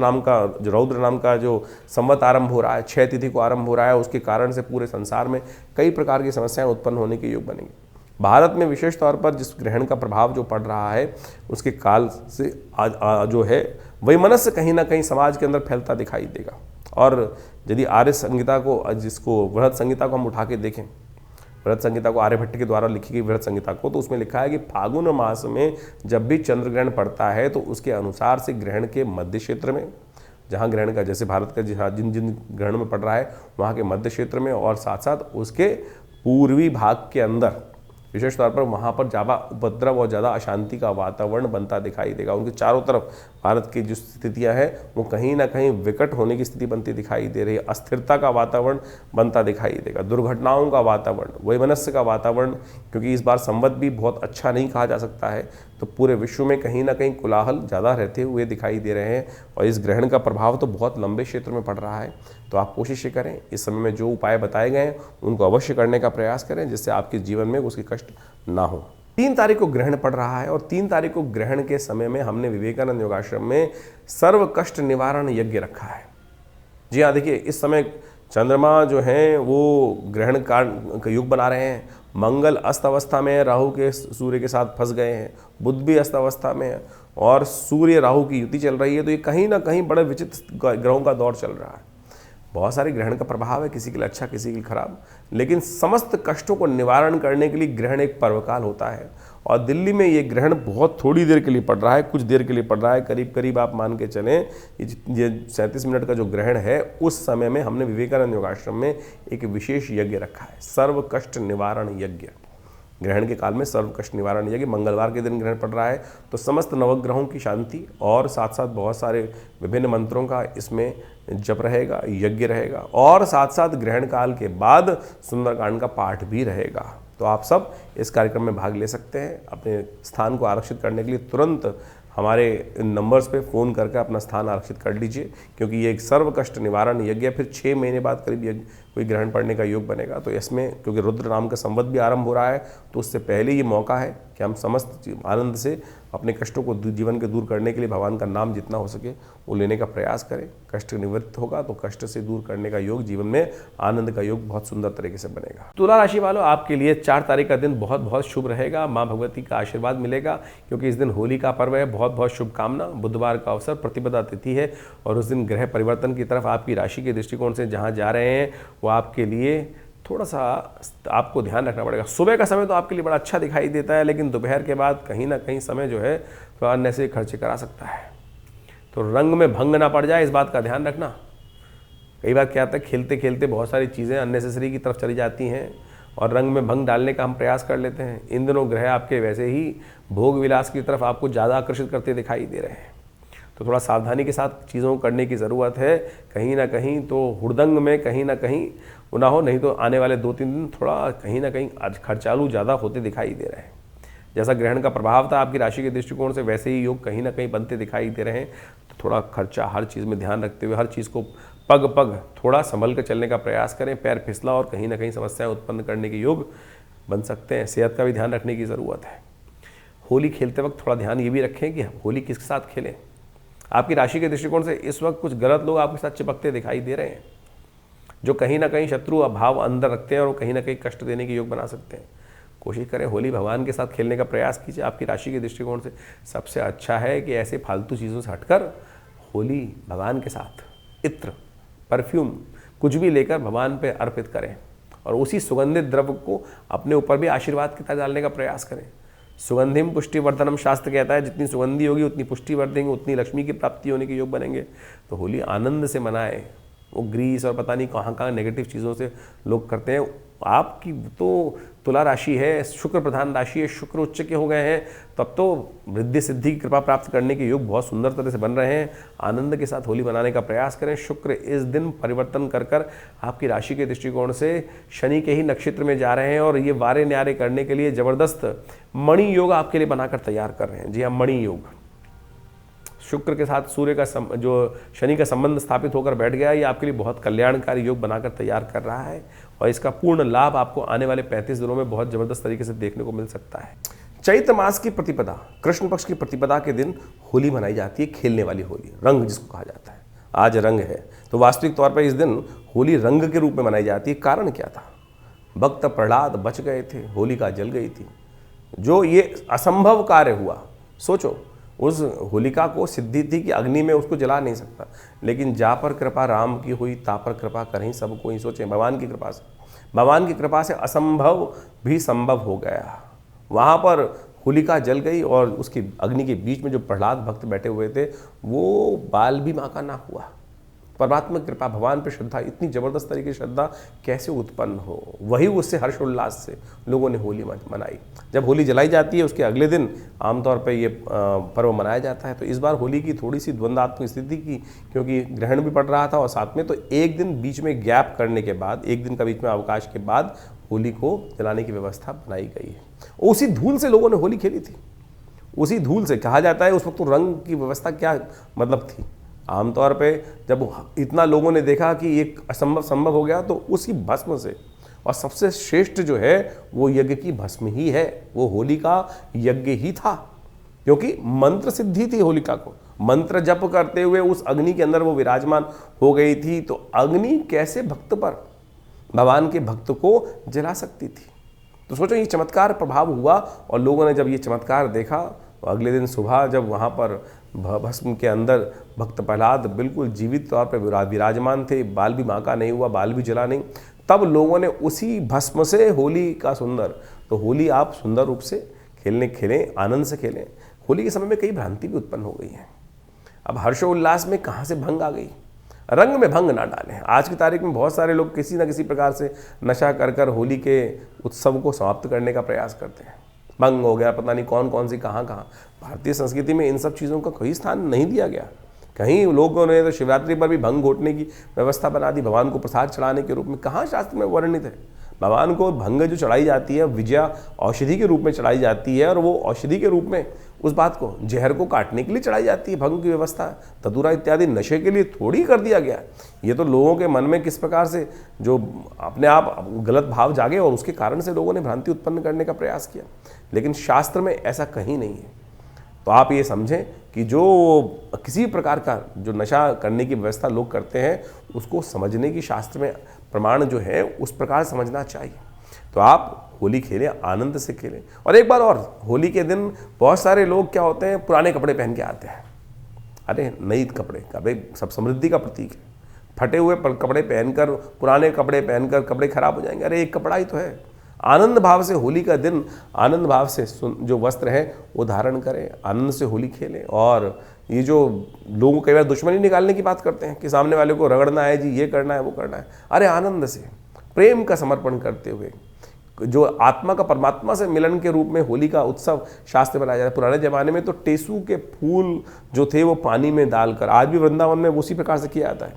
नाम का जो संवत आरंभ हो रहा है, 6 तिथि को आरंभ हो रहा है, उसके कारण से पूरे संसार में कई प्रकार की समस्याएं उत्पन्न होने के योग बनेंगे। भारत में विशेष तौर पर जिस ग्रहण का प्रभाव जो पड़ रहा है उसके काल से जो है वैमनस्य कहीं ना कहीं समाज के अंदर फैलता दिखाई देगा। और यदि आर्य संहिता को, जिसको वृहत संहिता को हम उठा के देखें, वृहत संहिता को, आर्यभट्ट के द्वारा लिखी गई वृहत संहिता को, तो उसमें लिखा है कि फागुन मास में जब भी चंद्र ग्रहण पड़ता है तो उसके अनुसार से ग्रहण के मध्य क्षेत्र में, जहाँ ग्रहण का, जैसे भारत का जिन जिन ग्रहण में पड़ रहा है वहाँ के मध्य क्षेत्र में, और साथ साथ उसके पूर्वी भाग के अंदर विशेष तौर पर वहाँ पर ज़्यादा उपद्रव और ज़्यादा अशांति का वातावरण बनता दिखाई देगा। उनके चारों तरफ भारत की जो स्थितियाँ हैं वो कहीं ना कहीं विकट होने की स्थिति बनती दिखाई दे रही है। अस्थिरता का वातावरण बनता दिखाई देगा, दुर्घटनाओं का वातावरण, वैमनस्य का वातावरण, क्योंकि इस बार संवत भी बहुत अच्छा नहीं कहा जा सकता है, तो पूरे विश्व में कहीं ना कहीं कोलाहल ज़्यादा रहते हुए दिखाई दे रहे हैं। और इस ग्रहण का प्रभाव तो बहुत लंबे क्षेत्र में पड़ रहा है। तो आप कोशिश करें इस समय में जो उपाय बताए गए हैं उनको अवश्य करने का प्रयास करें, जिससे आपके जीवन में उसके कष्ट ना हो। 3 तारीख को ग्रहण पड़ रहा है, और 3 तारीख को ग्रहण के समय में हमने विवेकानंद योगाश्रम में सर्व कष्ट निवारण यज्ञ रखा है। जी हाँ, देखिए इस समय चंद्रमा जो हैं वो ग्रहण का युग बना रहे हैं, मंगल अस्त अवस्था में है, राहु के सूर्य के साथ फंस गए हैं, बुध भी अस्त अवस्था में है और सूर्य राहु की युति चल रही है। तो ये कहीं ना कहीं बड़े विचित्र ग्रहों का दौर चल रहा है। बहुत सारे ग्रहण का प्रभाव है, किसी के लिए अच्छा किसी के लिए खराब, लेकिन समस्त कष्टों को निवारण करने के लिए ग्रहण एक पर्वकाल होता है। और दिल्ली में ये ग्रहण बहुत थोड़ी देर के लिए पड़ रहा है, कुछ देर के लिए पड़ रहा है, करीब करीब आप मान के चलें ये 37 मिनट का जो ग्रहण है, उस समय में हमने विवेकानंद योगाश्रम में एक विशेष यज्ञ रखा है, सर्व कष्ट निवारण यज्ञ। ग्रहण के काल में सर्व कष्ट निवारण यज्ञ, मंगलवार के दिन ग्रहण पड़ रहा है, तो समस्त नवग्रहों की शांति और साथ साथ बहुत सारे विभिन्न मंत्रों का इसमें जप रहेगा, यज्ञ रहेगा और साथ साथ ग्रहण काल के बाद सुंदरकांड का पाठ भी रहेगा। तो आप सब इस कार्यक्रम में भाग ले सकते हैं। अपने स्थान को आरक्षित करने के लिए तुरंत हमारे नंबर्स पे फ़ोन करके अपना स्थान आरक्षित कर लीजिए, क्योंकि ये एक सर्व कष्ट निवारण यज्ञ, फिर 6 महीने बाद करीब यज्ञ कोई ग्रहण पड़ने का योग बनेगा। तो इसमें क्योंकि रुद्र नाम का संवत भी आरंभ हो रहा है, तो उससे पहले ये मौका है कि हम समस्त आनंद से अपने कष्टों को जीवन के दूर करने के लिए भगवान का नाम जितना हो सके वो लेने का प्रयास करें। कष्ट निवृत्त होगा तो कष्ट से दूर करने का योग, जीवन में आनंद का योग बहुत सुंदर तरीके से बनेगा। तुला राशि वालों, आपके लिए 4 तारीख का दिन बहुत बहुत शुभ रहेगा। माँ भगवती का आशीर्वाद मिलेगा, क्योंकि इस दिन होली का पर्व है। बहुत बहुत शुभकामना। बुधवार का अवसर, प्रतिपदा तिथि है और उस दिन ग्रह परिवर्तन की तरफ आपकी राशि के दृष्टिकोण से जहाँ जा रहे हैं वो आपके लिए थोड़ा सा आपको ध्यान रखना पड़ेगा। सुबह का समय तो आपके लिए बड़ा अच्छा दिखाई देता है, लेकिन दोपहर के बाद कहीं ना कहीं समय जो है तो अन्य से खर्चे करा सकता है। तो रंग में भंग ना पड़ जाए, इस बात का ध्यान रखना। कई बार क्या होता है, खेलते खेलते बहुत सारी चीज़ें अननेसेसरी की तरफ चली जाती हैं और रंग में भंग डालने का हम प्रयास कर लेते हैं। इन दिनों ग्रह आपके वैसे ही भोग विलास की तरफ आपको ज़्यादा आकर्षित करते दिखाई दे रहे हैं, तो थोड़ा सावधानी के साथ चीज़ों को करने की ज़रूरत है। कहीं ना कहीं तो हुड़दंग में कहीं ना कहीं ना हो, नहीं तो आने वाले 2-3 दिन थोड़ा कहीं ना कहीं खर्चालू ज़्यादा होते दिखाई दे रहे हैं। जैसा ग्रहण का प्रभाव था आपकी राशि के दृष्टिकोण से, वैसे ही योग कहीं ना कहीं बनते दिखाई दे रहे हैं। तो थोड़ा खर्चा हर चीज़ में ध्यान रखते हुए, हर चीज़ को पग पग थोड़ा संभल कर चलने का प्रयास करें। पैर फिसला और कहीं ना कहीं समस्याएं उत्पन्न करने के योग बन सकते हैं। सेहत का भी ध्यान रखने की ज़रूरत है। होली खेलते वक्त थोड़ा ध्यान ये भी रखें कि होली किसके साथ खेलें। आपकी राशि के दृष्टिकोण से इस वक्त कुछ गलत लोग आपके साथ चिपकते दिखाई दे रहे हैं, जो कहीं ना कहीं शत्रु अभाव अंदर रखते हैं और वो कहीं ना कहीं कष्ट देने के योग बना सकते हैं। कोशिश करें होली भगवान के साथ खेलने का प्रयास कीजिए। आपकी राशि के दृष्टिकोण से सबसे अच्छा है कि ऐसे फालतू चीज़ों से हटकर होली भगवान के साथ इत्र, परफ्यूम कुछ भी लेकर भगवान पे अर्पित करें और उसी सुगंधित द्रव्य को अपने ऊपर भी आशीर्वाद की तरह डालने का प्रयास करें। सुगंधिम पुष्टिवर्धनम शास्त्र कहता है, जितनी सुगंधी होगी उतनी पुष्टि वर्धेंगे, उतनी लक्ष्मी की प्राप्ति होने के योग बनेंगे। तो होली आनंद से मनाएं। वो ग्रीस और पता नहीं कहाँ कहाँ नेगेटिव चीज़ों से लोग करते हैं। आपकी तो तुला राशि है, शुक्र प्रधान राशि है, शुक्र उच्च के हो गए हैं, तब तो वृद्धि सिद्धि की कृपा प्राप्त करने के योग बहुत सुंदर तरह से बन रहे हैं। आनंद के साथ होली मनाने का प्रयास करें। शुक्र इस दिन परिवर्तन कर आपकी राशि के दृष्टिकोण से शनि के ही नक्षत्र में जा रहे हैं और ये वारे न्यारे करने के लिए ज़बरदस्त मणि योग आपके लिए बनाकर तैयार कर रहे हैं। जी हाँ, मणि योग। शुक्र के साथ सूर्य का जो शनि का संबंध स्थापित होकर बैठ गया, ये आपके लिए बहुत कल्याणकारी योग बनाकर तैयार कर रहा है और इसका पूर्ण लाभ आपको आने वाले 35 दिनों में बहुत ज़बरदस्त तरीके से देखने को मिल सकता है। चैत्र मास की प्रतिपदा, कृष्ण पक्ष की प्रतिपदा के दिन होली मनाई जाती है, खेलने वाली होली, रंग जिसको कहा जाता है। आज रंग है, तो वास्तविक तौर पर इस दिन होली रंग के रूप में मनाई जाती है। कारण क्या था? भक्त प्रहलाद बच गए थे, होलिका जल गई थी। जो ये असंभव कार्य हुआ, सोचो, उस होलिका को सिद्धि थी कि अग्नि में उसको जला नहीं सकता, लेकिन जा पर कृपा राम की हुई, ता पर कृपा करें सब कोई। सोचें, भगवान की कृपा से, भगवान की कृपा से असंभव भी संभव हो गया। वहाँ पर होलिका जल गई और उसकी अग्नि के बीच में जो प्रहलाद भक्त बैठे हुए थे वो बाल भी माँ का ना हुआ। परमात्मा की कृपा, भगवान पर श्रद्धा, इतनी ज़बरदस्त तरीके की श्रद्धा कैसे उत्पन्न हो, वही उससे हर्षोल्लास से लोगों ने होली मनाई। जब होली जलाई जाती है उसके अगले दिन आमतौर पर ये पर्व मनाया जाता है। तो इस बार होली की थोड़ी सी द्वंद्वात्मक स्थिति की, क्योंकि ग्रहण भी पड़ रहा था और साथ में तो एक दिन बीच में गैप करने के बाद, एक दिन का बीच में अवकाश के बाद होली को जलाने की व्यवस्था बनाई गई है। उसी धूल से लोगों ने होली खेली थी, उसी धूल से। कहा जाता है उस वक्त तो रंग की व्यवस्था क्या मतलब थी। आमतौर पे जब इतना लोगों ने देखा कि एक असंभव संभव हो गया, तो उसी भस्म से, और सबसे श्रेष्ठ जो है वो यज्ञ की भस्म ही है, वो होली का यज्ञ ही था, क्योंकि मंत्र सिद्धि थी होलिका को। मंत्र जप करते हुए उस अग्नि के अंदर वो विराजमान हो गई थी। तो अग्नि कैसे भक्त पर, भगवान के भक्त को जला सकती थी? तो सोचो ये चमत्कार प्रभाव हुआ, और लोगों ने जब ये चमत्कार देखा तो अगले दिन सुबह जब वहाँ पर भस्म के अंदर भक्त प्रहलाद बिल्कुल जीवित तौर पर विराजमान थे, बाल भी बांका नहीं हुआ, बाल भी जला नहीं, तब लोगों ने उसी भस्म से होली का तो होली आप सुंदर रूप से खेलें, आनंद से खेलें। होली के समय में कई भ्रांति भी उत्पन्न हो गई है। अब हर्षोल्लास में कहाँ से भंग आ गई? रंग में भंग ना डालें। आज की तारीख में बहुत सारे लोग किसी न किसी प्रकार से नशा कर होली के उत्सव को समाप्त करने का प्रयास करते हैं। भंग हो गया, पता नहीं कौन कौन सी कहाँ। भारतीय संस्कृति में इन सब चीज़ों का कोई स्थान नहीं दिया गया। कहीं लोगों ने तो शिवरात्रि पर भी भंग घोटने की व्यवस्था बना दी, भगवान को प्रसाद चढ़ाने के रूप में। कहाँ शास्त्र में वर्णित है? भगवान को भंग जो चढ़ाई जाती है विजया औषधि के रूप में चढ़ाई जाती है, और वो औषधि के रूप में उस बात को, जहर को काटने के लिए चढ़ाई जाती है। भंग की व्यवस्था धतूरा इत्यादि नशे के लिए थोड़ी कर दिया गया। ये तो लोगों के मन में किस प्रकार से जो अपने आप गलत भाव जागे, और उसके कारण से लोगों ने भ्रांति उत्पन्न करने का प्रयास किया। लेकिन शास्त्र में ऐसा कहीं नहीं है। तो आप ये समझें कि जो किसी प्रकार का जो नशा करने की व्यवस्था लोग करते हैं, उसको समझने की शास्त्र में प्रमाण जो है उस प्रकार समझना चाहिए। तो आप होली खेलें, आनंद से खेलें। और एक बार और, होली के दिन बहुत सारे लोग क्या होते हैं, पुराने कपड़े पहन के आते हैं। अरे नई कपड़े सब समृद्धि का प्रतीक है। फटे हुए कपड़े पहनकर, पुराने कपड़े पहनकर कपड़े खराब हो जाएंगे। अरे एक कपड़ा ही तो है। आनंद भाव से होली का दिन, आनंद भाव से जो वस्त्र हैं वो धारण करें, आनंद से होली खेलें। और ये जो लोग कई बार दुश्मनी निकालने की बात करते हैं कि सामने वाले को रगड़ना है जी, ये करना है, वो करना है। अरे आनंद से, प्रेम का समर्पण करते हुए, जो आत्मा का परमात्मा से मिलन के रूप में होली का उत्सव शास्त्र बनाया जाता है। पुराने ज़माने में तो टेसू के फूल जो थे वो पानी में डालकर, आज भी वृंदावन में उसी प्रकार से किया जाता है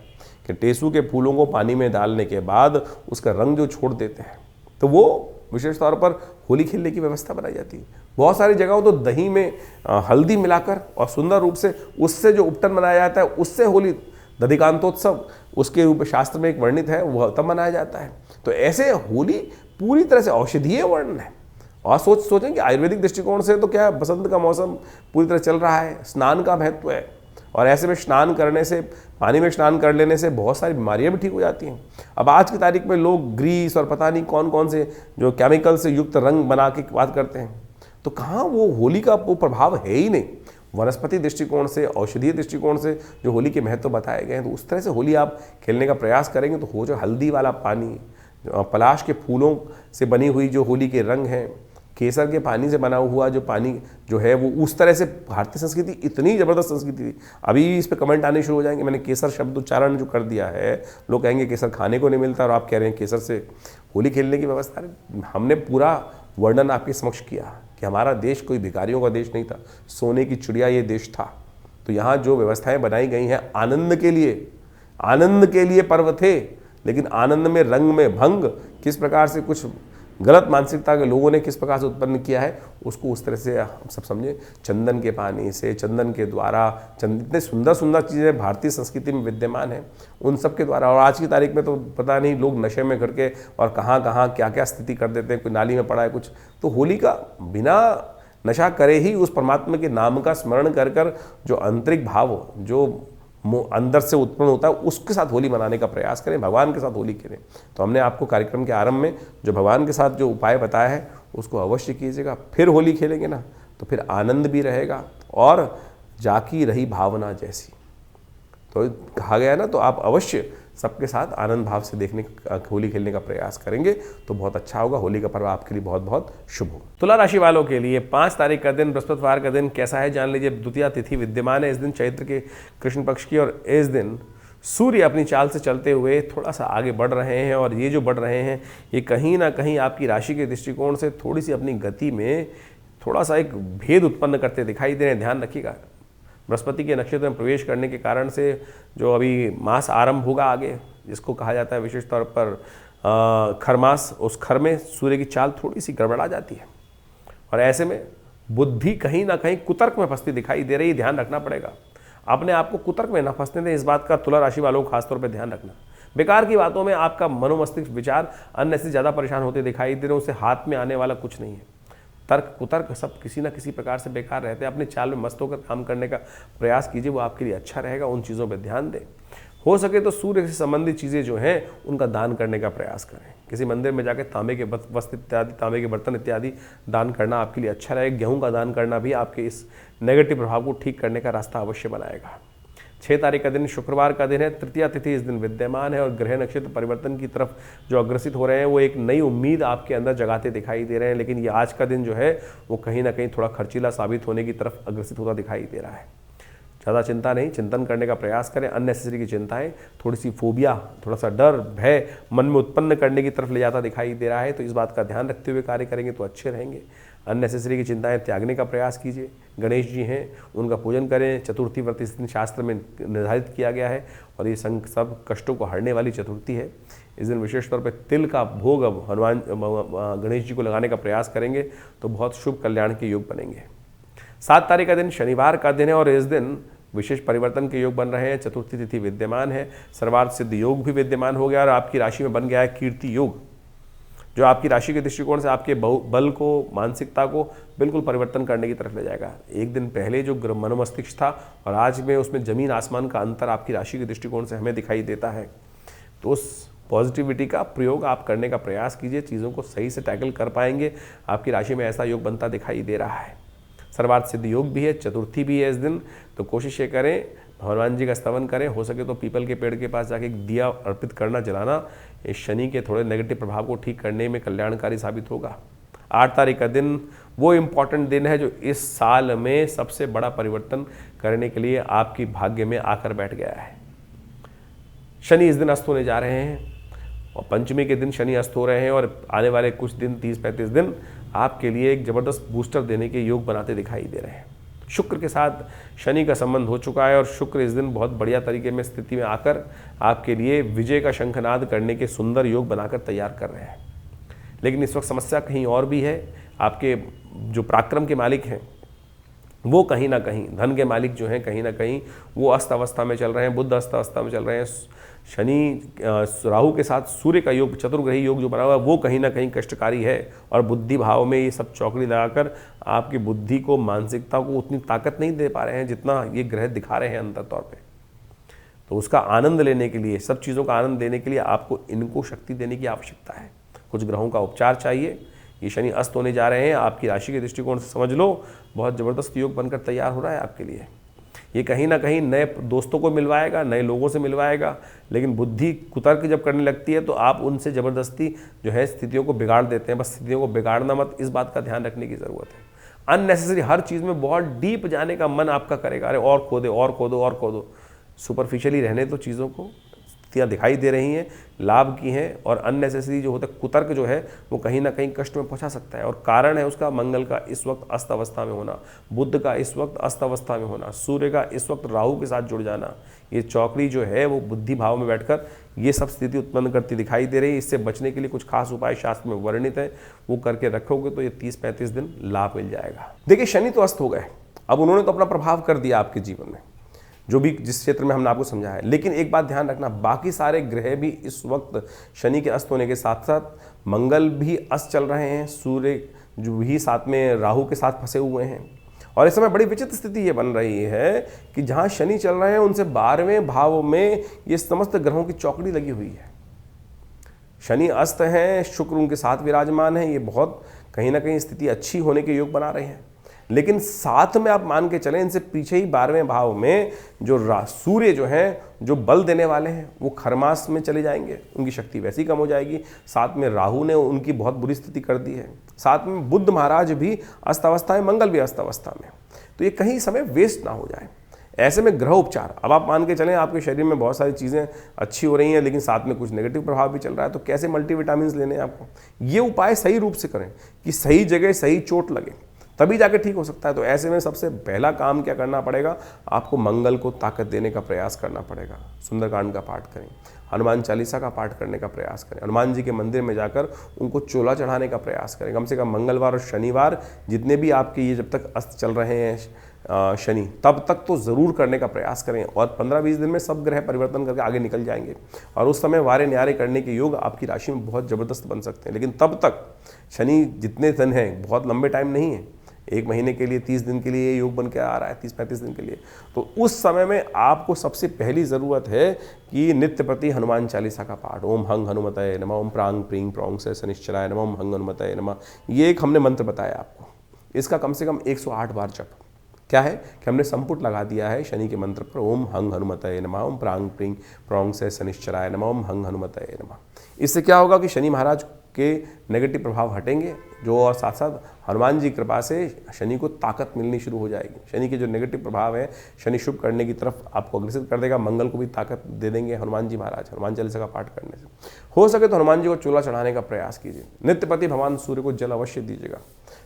कि टेसू के फूलों को पानी में डालने के बाद उसका रंग जो छोड़ देते हैं, तो वो विशेष तौर पर होली खेलने की व्यवस्था बनाई जाती है। बहुत सारी जगहों तो दही में हल्दी मिलाकर और सुंदर रूप से उससे जो उपटन मनाया जाता है, उससे होली दधिकांतोत्सव उसके रूप में शास्त्र में एक वर्णित है, वह तब मनाया जाता है। तो ऐसे होली पूरी तरह से औषधीय वर्णन है। और सोचें कि आयुर्वेदिक दृष्टिकोण से तो क्या है, बसंत का मौसम पूरी तरह चल रहा है, स्नान का महत्व है, और ऐसे में स्नान करने से, पानी में स्नान कर लेने से बहुत सारी बीमारियां भी ठीक हो जाती हैं। अब आज की तारीख में लोग ग्रीस और पता नहीं कौन कौन से जो केमिकल से युक्त रंग बना के बात करते हैं, तो कहाँ वो होली का वो प्रभाव है ही नहीं। वनस्पति दृष्टिकोण से, औषधीय दृष्टिकोण से जो होली के महत्व बताए गए हैं, तो उस तरह से होली आप खेलने का प्रयास करेंगे तो हो जो हल्दी वाला पानी, पलाश के फूलों से बनी हुई जो होली के रंग हैं, केसर के पानी से बना हुआ जो पानी जो है, वो उस तरह से भारतीय संस्कृति इतनी ज़बरदस्त संस्कृति थी। अभी इस पे कमेंट आने शुरू हो जाएंगे, मैंने केसर शब्द उच्चारण जो कर दिया है, लोग कहेंगे केसर खाने को नहीं मिलता और आप कह रहे हैं केसर से होली खेलने की व्यवस्था। हमने पूरा वर्णन आपके समक्ष किया कि हमारा देश कोई भिखारियों का देश नहीं था, सोने की चिड़िया ये देश था। तो यहाँ जो व्यवस्थाएं बनाई गई हैं आनंद के लिए पर्व थे, लेकिन आनंद में रंग में भंग किस प्रकार से कुछ गलत मानसिकता के लोगों ने किस प्रकार से उत्पन्न किया है, उसको उस तरह से हम सब समझें। चंदन के पानी से, चंदन के द्वारा, इतने सुंदर सुंदर चीज़ें भारतीय संस्कृति में विद्यमान हैं, उन सब के द्वारा। और आज की तारीख में तो पता नहीं लोग नशे में करके और कहाँ कहाँ क्या क्या स्थिति कर देते हैं, कोई नाली में पड़ा है कुछ। तो होली का बिना नशा करे ही उस परमात्मा के नाम का स्मरण कर कर जो आंतरिक भाव जो अंदर से उत्पन्न होता है, उसके साथ होली मनाने का प्रयास करें, भगवान के साथ होली खेलें। तो हमने आपको कार्यक्रम के आरंभ में जो भगवान के साथ जो उपाय बताया है उसको अवश्य कीजिएगा। फिर होली खेलेंगे ना तो फिर आनंद भी रहेगा और जाकी रही भावना जैसी। तो कहा गया ना, तो आप अवश्य सबके साथ आनंद भाव से होली खेलने का प्रयास करेंगे तो बहुत अच्छा होगा। होली का पर्व आपके लिए बहुत बहुत शुभ हो। तुला राशि वालों के लिए 5 तारीख का दिन, बृहस्पतिवार का दिन कैसा है जान लीजिए। द्वितीया तिथि विद्यमान है इस दिन, चैत्र के कृष्ण पक्ष की, और इस दिन सूर्य अपनी चाल से चलते हुए थोड़ा सा आगे बढ़ रहे हैं। और ये जो बढ़ रहे हैं ये कहीं ना कहीं आपकी राशि के दृष्टिकोण से थोड़ी सी अपनी गति में थोड़ा सा एक भेद उत्पन्न करते दिखाई दे रहे हैं। ध्यान रखिएगा, बृहस्पति के नक्षत्र में प्रवेश करने के कारण से जो अभी मास आरंभ होगा आगे, जिसको कहा जाता है विशेष तौर पर खरमास, उस खर में सूर्य की चाल थोड़ी सी गड़बड़ा जाती है और ऐसे में बुद्धि कहीं ना कहीं कुतर्क में फंसती दिखाई दे रही है। ध्यान रखना पड़ेगा, अपने आप को कुतर्क में ना फंसने दें। इस बात का तुला राशि वालों को खासतौर पर ध्यान रखना। बेकार की बातों में आपका मनोमस्तिष्क विचार अन्य से ज़्यादा परेशान होते दिखाई दे रहे हैं, उससे हाथ में आने वाला कुछ नहीं है। तर्क कुतर्क सब किसी न किसी प्रकार से बेकार रहते हैं। अपने चाल में मस्त होकर काम करने का प्रयास कीजिए, वो आपके लिए अच्छा रहेगा। उन चीज़ों पर ध्यान दें। हो सके तो सूर्य से संबंधित चीज़ें जो हैं उनका दान करने का प्रयास करें। किसी मंदिर में जाकर तांबे के वस्त्र इत्यादि, तांबे के बर्तन इत्यादि दान करना आपके लिए अच्छा रहेगा। गेहूं का दान करना भी आपके इस नेगेटिव प्रभाव को ठीक करने का रास्ता अवश्य बनाएगा। 6 तारीख का दिन शुक्रवार का दिन है, तृतीया तिथि इस दिन विद्यमान है और ग्रह नक्षत्र परिवर्तन की तरफ जो अग्रसित हो रहे हैं वो एक नई उम्मीद आपके अंदर जगाते दिखाई दे रहे हैं। लेकिन ये आज का दिन जो है वो कहीं ना कहीं थोड़ा खर्चीला साबित होने की तरफ अग्रसित होता दिखाई दे रहा है। ज़्यादा चिंता नहीं, चिंतन करने का प्रयास करें। अननेसेसरी की चिंताएं, थोड़ी सी फोबिया, थोड़ा सा डर, भय मन में उत्पन्न करने की तरफ ले जाता दिखाई दे रहा है, तो इस बात का ध्यान रखते हुए कार्य करेंगे तो अच्छे रहेंगे। अननेसेसरी की चिंताएं त्यागने का प्रयास कीजिए। गणेश जी हैं, उनका पूजन करें। चतुर्थी व्रत इस दिन शास्त्र में निर्धारित किया गया है और ये सब कष्टों को हरने वाली चतुर्थी है। इस दिन विशेष तौर पर तिल का भोग अब गणेश जी को लगाने का प्रयास करेंगे तो बहुत शुभ कल्याण के योग बनेंगे। 7 तारीख का दिन शनिवार का दिन है और इस दिन विशेष परिवर्तन के योग बन रहे हैं। चतुर्थी तिथि विद्यमान है, सर्वार्थ सिद्ध योग भी विद्यमान हो गया और आपकी राशि में बन गया है कीर्ति योग, जो आपकी राशि के दृष्टिकोण से आपके बल को, मानसिकता को बिल्कुल परिवर्तन करने की तरफ ले जाएगा। एक दिन पहले जो मनोमस्तिष्क था और आज में उसमें जमीन आसमान का अंतर आपकी राशि के दृष्टिकोण से हमें दिखाई देता है। तो उस पॉजिटिविटी का प्रयोग आप करने का प्रयास कीजिए, चीज़ों को सही से टैकल कर पाएंगे। आपकी राशि में ऐसा योग बनता दिखाई दे रहा है। सर्वार्थ सिद्ध योग भी है, चतुर्थी भी है इस दिन, तो कोशिश ये करें हनुमान जी का स्तवन करें। हो सके तो पीपल के पेड़ के पास जाके एक दिया अर्पित करना, जलाना, इस शनि के थोड़े नेगेटिव प्रभाव को ठीक करने में कल्याणकारी साबित होगा। 8 तारीख का दिन वो इम्पॉर्टेंट दिन है जो इस साल में सबसे बड़ा परिवर्तन करने के लिए आपकी भाग्य में आकर बैठ गया है। शनि इस दिन अस्त होने जा रहे हैं और पंचमी के दिन शनि अस्त हो रहे हैं और आने वाले कुछ दिन 30-35 दिन आपके लिए एक ज़बरदस्त बूस्टर देने के योग बनाते दिखाई दे रहे हैं। शुक्र के साथ शनि का संबंध हो चुका है और शुक्र इस दिन बहुत बढ़िया तरीके में स्थिति में आकर आपके लिए विजय का शंखनाद करने के सुंदर योग बनाकर तैयार कर रहे हैं। लेकिन इस वक्त समस्या कहीं और भी है। आपके जो पराक्रम के मालिक हैं वो कहीं ना कहीं, धन के मालिक जो हैं कहीं ना कहीं वो अस्त अवस्था में चल रहे हैं, बुध अस्त अवस्था में चल रहे हैं। शनि राहु के साथ सूर्य का योग, चतुर्ग्रही योग जो बना हुआ है वो कहीं ना कहीं कष्टकारी है और बुद्धि भाव में ये सब चौकड़ी लगाकर आपकी बुद्धि को, मानसिकता को उतनी ताकत नहीं दे पा रहे हैं जितना ये ग्रह दिखा रहे हैं अंतर तौर पे। तो उसका आनंद लेने के लिए, सब चीज़ों का आनंद देने के लिए आपको इनको शक्ति देने की आवश्यकता है। कुछ ग्रहों का उपचार चाहिए। ये शनि अस्त होने जा रहे हैं, आपकी राशि के दृष्टिकोण से समझ लो बहुत ज़बरदस्त योग बनकर तैयार हो रहा है आपके लिए। ये कहीं ना कहीं नए दोस्तों को मिलवाएगा, नए लोगों से मिलवाएगा, लेकिन बुद्धि कुतर्क जब करने लगती है तो आप उनसे ज़बरदस्ती जो है स्थितियों को बिगाड़ देते हैं। बस स्थितियों को बिगाड़ना मत, इस बात का ध्यान रखने की ज़रूरत है। अननेसेसरी हर चीज़ में बहुत डीप जाने का मन आपका करेगा, अरे और खोदे और खोदो और खोदो। सुपरफिशियली रहने तो चीज़ों को, स्थितियाँ दिखाई दे रही हैं, लाभ की हैं, और अननेसेसरी जो होता है कुतर्क जो है वो कहीं ना कहीं कष्ट में पहुंचा सकता है। और कारण है उसका मंगल का इस वक्त अस्त अवस्था में होना, बुध का इस वक्त अस्त अवस्था में होना, सूर्य का इस वक्त राहु के साथ जुड़ जाना। ये चौकड़ी जो है वो बुद्धि भाव में बैठकर ये सब स्थिति उत्पन्न करती दिखाई दे रही है। इससे बचने के लिए कुछ खास उपाय शास्त्र में वर्णित है, वो करके रखोगे तो ये 30-35 दिन लाभ मिल जाएगा। देखिए शनि तो अस्त हो गए, अब उन्होंने तो अपना प्रभाव कर दिया आपके जीवन में, जो भी जिस क्षेत्र में हमने आपको समझाया है। लेकिन एक बात ध्यान रखना, बाकी सारे ग्रह भी इस वक्त शनि के अस्त होने के साथ साथ मंगल भी अस्त चल रहे हैं, सूर्य जो भी साथ में राहु के साथ फंसे हुए हैं। और इस समय बड़ी विचित्र स्थिति ये बन रही है कि जहाँ शनि चल रहे हैं उनसे 12वें भाव में ये समस्त ग्रहों की चौकड़ी लगी हुई है। शनि अस्त हैं, शुक्र उनके साथ विराजमान है, ये बहुत कहीं ना कहीं स्थिति अच्छी होने के योग बना रहे हैं। लेकिन साथ में आप मान के चलें इनसे पीछे ही 12वें भाव में जो सूर्य जो हैं, जो बल देने वाले हैं, वो खरमास में चले जाएंगे, उनकी शक्ति वैसी कम हो जाएगी। साथ में राहु ने उनकी बहुत बुरी स्थिति कर दी है। साथ में बुध महाराज भी अस्त अवस्था में, मंगल भी अस्त अवस्था में। तो ये कहीं समय वेस्ट ना हो जाए। ऐसे में ग्रह उपचार, अब आप मान के चलें आपके शरीर में बहुत सारी चीज़ें अच्छी हो रही हैं लेकिन साथ में कुछ नेगेटिव प्रभाव भी चल रहा है, तो कैसे मल्टीविटामिन्स लेने हैं आपको। ये उपाय सही रूप से करें कि सही जगह सही चोट लगे, तभी जाके ठीक हो सकता है। तो ऐसे में सबसे पहला काम क्या करना पड़ेगा, आपको मंगल को ताकत देने का प्रयास करना पड़ेगा। सुंदरकांड का पाठ करें, हनुमान चालीसा का पाठ करने का प्रयास करें, हनुमान जी के मंदिर में जाकर उनको चोला चढ़ाने का प्रयास करें। कम से कम मंगलवार और शनिवार जितने भी आपके ये जब तक अस्त चल रहे हैं शनि, तब तक तो ज़रूर करने का प्रयास करें। और 15-20 दिन में सब ग्रह परिवर्तन करके आगे निकल जाएंगे और उस समय वारे न्यारे करने के योग आपकी राशि में बहुत ज़बरदस्त बन सकते हैं। लेकिन तब तक शनि जितने दिन हैं बहुत लंबे टाइम नहीं है, 1 महीने के लिए 30 दिन के लिए ये योग बन के आ रहा है, 30-35 दिन के लिए। तो उस समय में आपको सबसे पहली ज़रूरत है कि नित्य प्रति हनुमान चालीसा का पाठ, ओम हंग हनुमतये नमः, ओम प्रांग प्रींग प्रौंग से शनिश्चराय नमः, ओम हंग हनुमतये नमः। ये एक हमने मंत्र बताया आपको, इसका कम से कम 108 बार जप। क्या है कि हमने संपुट लगा दिया है शनि के मंत्र पर, ओम हंग हनुमतये नमः, ओम प्रांग प्रींग प्रौंग से शनिश्चराय नमः, ओम हंग हनुमतये नमः। इससे क्या होगा कि शनि महाराज के नेगेटिव प्रभाव हटेंगे जो, और साथ साथ हनुमान जी कृपा से शनि को ताकत मिलनी शुरू हो जाएगी। शनि के जो नेगेटिव प्रभाव है, शनि शुभ करने की तरफ आपको अग्रसित कर देगा। मंगल को भी ताकत दे देंगे हनुमान जी महाराज, हनुमान चालीसा का पाठ करने से। हो सके तो हनुमान जी को चूल्हा चढ़ाने का प्रयास कीजिए। नित्यपति भगवान सूर्य को जल अवश्य दीजिएगा।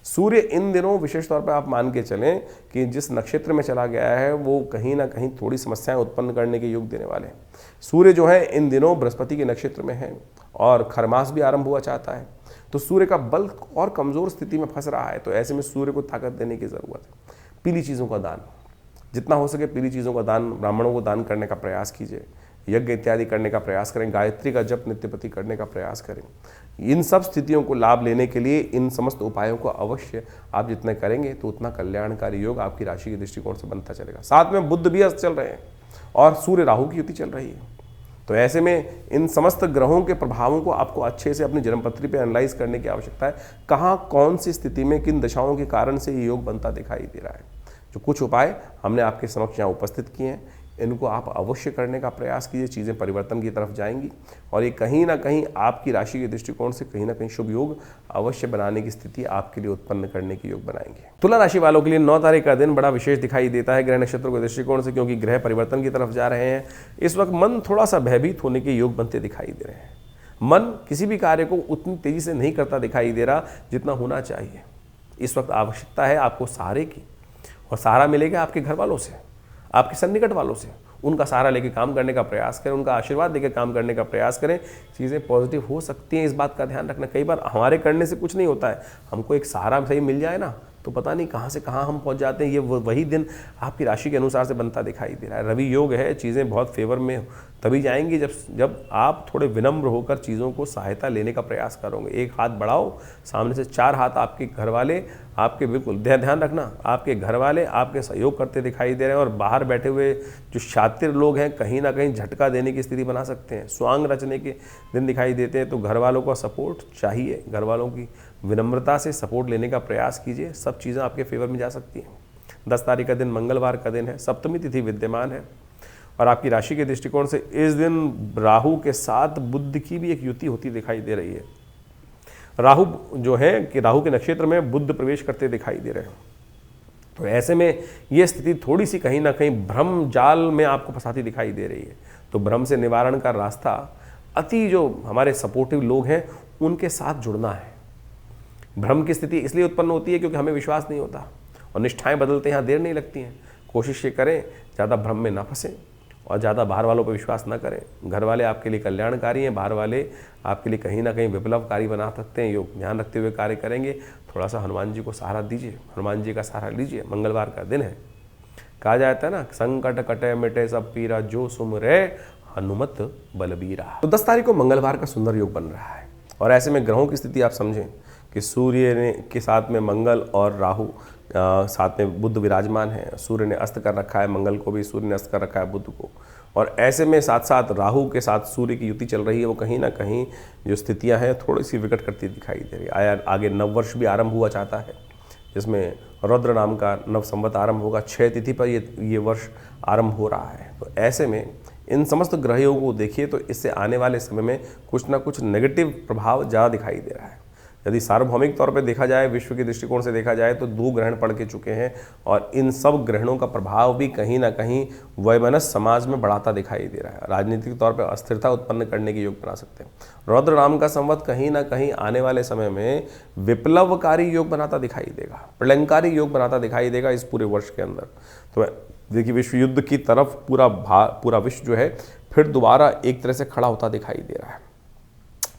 सूर्य इन दिनों विशेष तौर पर आप मान के चलें कि जिस नक्षत्र में चला गया है वो कहीं ना कहीं थोड़ी समस्याएं उत्पन्न करने के योग देने वाले हैं। सूर्य जो है इन दिनों बृहस्पति के नक्षत्र में है और खरमास भी आरंभ हुआ चाहता है, तो सूर्य का बल और कमजोर स्थिति में फंस रहा है। तो ऐसे में सूर्य को ताकत देने की जरूरत है। पीली चीज़ों का दान, जितना हो सके पीली चीज़ों का दान ब्राह्मणों को दान करने का प्रयास कीजिए। यज्ञ इत्यादि करने का प्रयास करें, गायत्री का जप नित्यपति करने का प्रयास करें। इन सब स्थितियों को लाभ लेने के लिए इन समस्त उपायों को अवश्य आप जितने करेंगे तो उतना कल्याणकारी योग आपकी राशि के दृष्टिकोण से बनता चलेगा। साथ में बुध भी अस्त चल रहे हैं और सूर्य राहु की युति चल रही है। तो ऐसे में इन समस्त ग्रहों के प्रभावों को आपको अच्छे से अपनी जन्मपत्री पे एनालाइज करने की आवश्यकता है। कहाँ कौन सी स्थिति में किन दशाओं के कारण से ये योग बनता दिखाई दे रहा है। जो कुछ उपाय हमने आपके समक्ष यहाँ उपस्थित किए हैं, इनको आप अवश्य करने का प्रयास कीजिए। चीज़ें परिवर्तन की तरफ जाएंगी और ये कहीं ना कहीं आपकी राशि के दृष्टिकोण से कहीं ना कहीं शुभ योग अवश्य बनाने की स्थिति आपके लिए उत्पन्न करने की योग बनाएंगे। तुला राशि वालों के लिए 9 तारीख का दिन बड़ा विशेष दिखाई देता है ग्रह नक्षत्रों के दृष्टिकोण से, क्योंकि ग्रह परिवर्तन की तरफ जा रहे हैं। इस वक्त मन थोड़ा सा भयभीत होने के योग बनते दिखाई दे रहे हैं। मन किसी भी कार्य को उतनी तेजी से नहीं करता दिखाई दे रहा जितना होना चाहिए। इस वक्त आवश्यकता है आपको सहारे की, और सहारा मिलेगा आपके घर वालों से, आपके सन्निकट वालों से। उनका सहारा लेके काम करने का प्रयास करें, उनका आशीर्वाद लेकर काम करने का प्रयास करें। चीज़ें पॉजिटिव हो सकती हैं, इस बात का ध्यान रखना। कई बार हमारे करने से कुछ नहीं होता है, हमको एक सहारा सही मिल जाए ना तो पता नहीं कहाँ से कहाँ हम पहुँच जाते हैं। ये वही दिन आपकी राशि के अनुसार से बनता दिखाई दे रहा है। रवि योग है, चीज़ें बहुत फेवर में तभी जाएंगी जब आप थोड़े विनम्र होकर चीज़ों को सहायता लेने का प्रयास करोगे। एक हाथ बढ़ाओ, सामने से 4 हाथ आपके घर वाले आपके, बिल्कुल ध्यान रखना, आपके घर वाले आपके सहयोग करते दिखाई दे रहे हैं। और बाहर बैठे हुए जो शातिर लोग हैं कहीं ना कहीं झटका देने की स्थिति बना सकते हैं। स्वांग रचने के दिन दिखाई देते हैं, तो घर वालों का सपोर्ट चाहिए। घर वालों की विनम्रता से सपोर्ट लेने का प्रयास कीजिए, सब चीज़ें आपके फेवर में जा सकती हैं। 10 तारीख का दिन मंगलवार का दिन है, सप्तमी तिथि विद्यमान है और आपकी राशि के दृष्टिकोण से इस दिन राहु के साथ बुध की भी एक युति होती दिखाई दे रही है। राहु जो है कि राहु के नक्षत्र में बुध प्रवेश करते दिखाई दे रहे हैं। तो ऐसे में ये स्थिति थोड़ी सी कहीं ना कहीं भ्रम जाल में आपको फंसाती दिखाई दे रही है। तो भ्रम से निवारण का रास्ता अति जो हमारे सपोर्टिव लोग हैं उनके साथ जुड़ना है। भ्रम की स्थिति इसलिए उत्पन्न होती है क्योंकि हमें विश्वास नहीं होता और निष्ठाएं बदलते यहाँ देर नहीं लगती हैं। कोशिश ये करें ज़्यादा भ्रम में ना फंसें और ज़्यादा बाहर वालों पर विश्वास ना करें। घर वाले आपके लिए कल्याणकारी हैं, बाहर वाले आपके लिए कहीं ना कहीं विप्लवकारी बना सकते हैं। योग ध्यान रखते हुए कार्य करेंगे। थोड़ा सा हनुमान जी को सहारा दीजिए, हनुमान जी का सहारा लीजिए। मंगलवार का दिन है, कहा जाता है ना, संकट कटे मिटे सब पीरा, जो सुमरे हनुमत बलबीरा। तो 10 तारीख को मंगलवार का सुंदर योग बन रहा है और ऐसे में ग्रहों की स्थिति आप समझें कि सूर्य ने के साथ में मंगल और राहु, साथ में बुध विराजमान है। सूर्य ने अस्त कर रखा है मंगल को भी, सूर्य ने अस्त कर रखा है बुध को। और ऐसे में साथ साथ राहु के साथ सूर्य की युति चल रही है। वो कहीं ना कहीं जो स्थितियां हैं थोड़ी सी विकट करती दिखाई दे रही है। आगे नववर्ष भी आरंभ हुआ चाहता है, जिसमें रौद्र नाम का नव संवत आरंभ होगा। 6 तिथि पर ये वर्ष आरंभ हो रहा है। तो ऐसे में इन समस्त ग्रहों को देखिए तो इससे आने वाले समय में कुछ ना कुछ नेगेटिव प्रभाव ज़्यादा दिखाई दे रहा है। यदि सार्वभौमिक तौर पर देखा जाए, विश्व के दृष्टिकोण से देखा जाए तो 2 ग्रहण पड़ के चुके हैं और इन सब ग्रहणों का प्रभाव भी कहीं ना कहीं वैमनस्य समाज में बढ़ाता दिखाई दे रहा है। राजनीतिक तौर पर अस्थिरता उत्पन्न करने के योग बना सकते हैं। रौद्र नाम का संवत कहीं ना कहीं आने वाले समय में विप्लवकारी योग बनाता दिखाई देगा, प्रलयंकारी योग बनाता दिखाई देगा इस पूरे वर्ष के अंदर। तो देखिए विश्व युद्ध की तरफ पूरा विश्व जो है फिर दोबारा एक तरह से खड़ा होता दिखाई दे रहा है।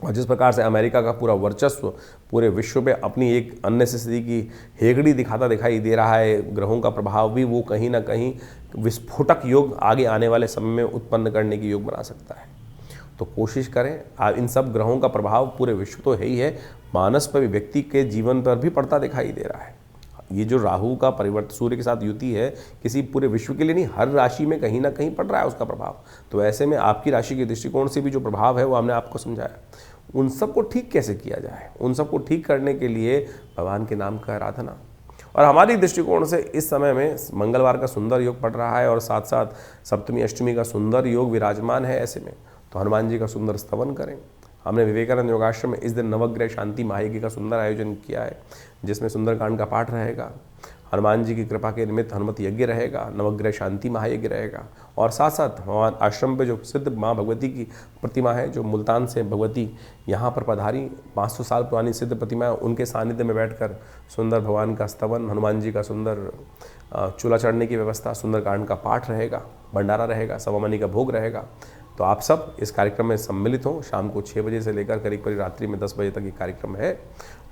और जिस प्रकार से अमेरिका का पूरा वर्चस्व पूरे विश्व में अपनी एक अननेसेसरी की हेगड़ी दिखाता दिखाई दे रहा है, ग्रहों का प्रभाव भी वो कहीं ना कहीं विस्फोटक योग आगे आने वाले समय में उत्पन्न करने की योग बना सकता है। तो कोशिश करें, इन सब ग्रहों का प्रभाव पूरे विश्व तो है ही है, मानस पर भी, व्यक्ति के जीवन पर भी पड़ता दिखाई दे रहा है। ये जो राहु का परिवर्तन सूर्य के साथ युति है, किसी पूरे विश्व के लिए नहीं, हर राशि में कहीं ना कहीं पड़ रहा है उसका प्रभाव। तो ऐसे में आपकी राशि के दृष्टिकोण से भी जो प्रभाव है वो हमने आपको समझाया। उन सबको ठीक कैसे किया जाए, उन सबको ठीक करने के लिए भगवान के नाम का आराधना। और हमारी दृष्टिकोण से इस समय में मंगलवार का सुंदर योग पड़ रहा है और साथ साथ सप्तमी अष्टमी का सुंदर योग विराजमान है। ऐसे में तो हनुमान जी का सुंदर स्तवन करें। हमने विवेकानंद योगाश्रम में इस दिन नवग्रह शांति महायज्ञ का सुंदर आयोजन किया है, जिसमें सुंदरकांड का पाठ रहेगा, हनुमान जी की कृपा के निमित्त हनुमत यज्ञ रहेगा, नवग्रह शांति महायज्ञ रहेगा। और साथ साथ हमारे आश्रम पे जो सिद्ध माँ भगवती की प्रतिमा है, जो मुल्तान से भगवती यहाँ पर पधारी 500 साल पुरानी सिद्ध प्रतिमा है, उनके सानिध्य में बैठकर सुंदर भगवान का स्तवन, हनुमान जी का सुंदर चूल्हा चढ़ने की व्यवस्था, सुंदरकांड का पाठ रहेगा, भंडारा रहेगा, सवामनी का भोग रहेगा। तो आप सब इस कार्यक्रम में सम्मिलित हों। शाम को 6 बजे से लेकर करीब रात्रि में 10 बजे तक ये कार्यक्रम है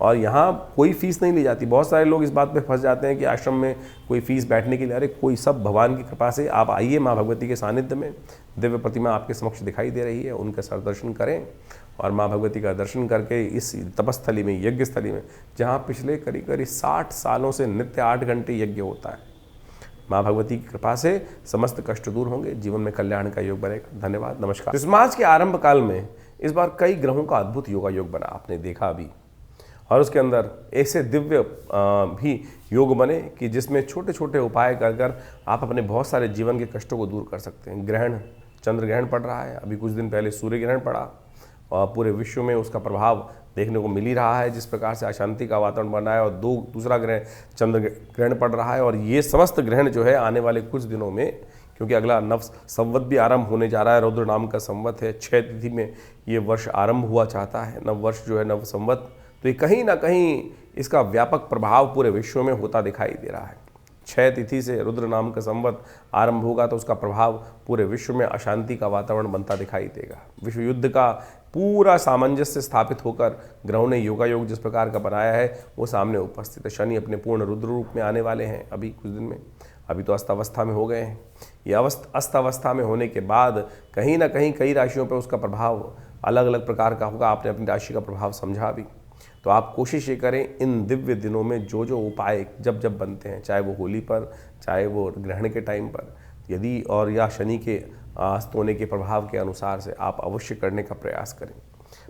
और यहाँ कोई फीस नहीं ली जाती। बहुत सारे लोग इस बात पे फंस जाते हैं कि आश्रम में कोई फीस बैठने के लिए, अरे कोई सब भगवान की कृपा से आप आइए, माँ भगवती के सानिध्य में दिव्य प्रतिमा आपके समक्ष दिखाई दे रही है, उनका सर दर्शन करें और माँ भगवती का दर्शन करके इस तपस्थली में, यज्ञ स्थली में, जहाँ पिछले करीब 60 सालों से नित्य 8 घंटे यज्ञ होता है, माँ भगवती की कृपा से समस्त कष्ट दूर होंगे, जीवन में कल्याण का योग बनेगा। धन्यवाद, नमस्कार। इस मार्च के आरंभ काल में इस बार कई ग्रहों का अद्भुत योगा योग बना, आपने देखा अभी, और उसके अंदर ऐसे दिव्य भी योग बने कि जिसमें छोटे छोटे उपाय कर कर आप अपने बहुत सारे जीवन के कष्टों को दूर कर सकते हैं। ग्रहण, चंद्र ग्रहण पड़ रहा है, अभी कुछ दिन पहले सूर्य ग्रहण पड़ा और पूरे विश्व में उसका प्रभाव देखने को मिल ही रहा है। जिस प्रकार से अशांति का वातावरण बन रहा है और दूसरा ग्रह चंद्र ग्रहण पड़ रहा है, और ये समस्त ग्रहण जो है आने वाले कुछ दिनों में, क्योंकि अगला नव संवत भी आरंभ होने जा रहा है, रौद्र नाम का संवत है, 6 तिथि में ये वर्ष आरंभ हुआ चाहता है, नव वर्ष जो है नव संवत, तो ये कहीं ना कहीं इसका व्यापक प्रभाव पूरे विश्व में होता दिखाई दे रहा है। 6 तिथि से रुद्र नाम का संवत आरंभ होगा तो उसका प्रभाव पूरे विश्व में अशांति का वातावरण बनता दिखाई देगा। विश्व युद्ध का पूरा सामंजस्य स्थापित होकर ग्रहों ने योगा योग जिस प्रकार का बनाया है वो सामने उपस्थित है। शनि अपने पूर्ण रुद्र रूप में आने वाले हैं अभी कुछ दिन में, अभी तो अस्थावस्था में हो गए हैं। ये अस्थावस्था में होने के बाद कहीं ना कहीं कई राशियों पर उसका प्रभाव अलग अलग प्रकार का होगा। आपने अपनी राशि का प्रभाव समझा भी, तो आप कोशिश ये करें इन दिव्य दिनों में जो जो उपाय जब जब बनते हैं, चाहे वो होली पर, चाहे वो ग्रहण के टाइम पर, यदि और या शनि के अस्त होने के प्रभाव के अनुसार से आप अवश्य करने का प्रयास करें।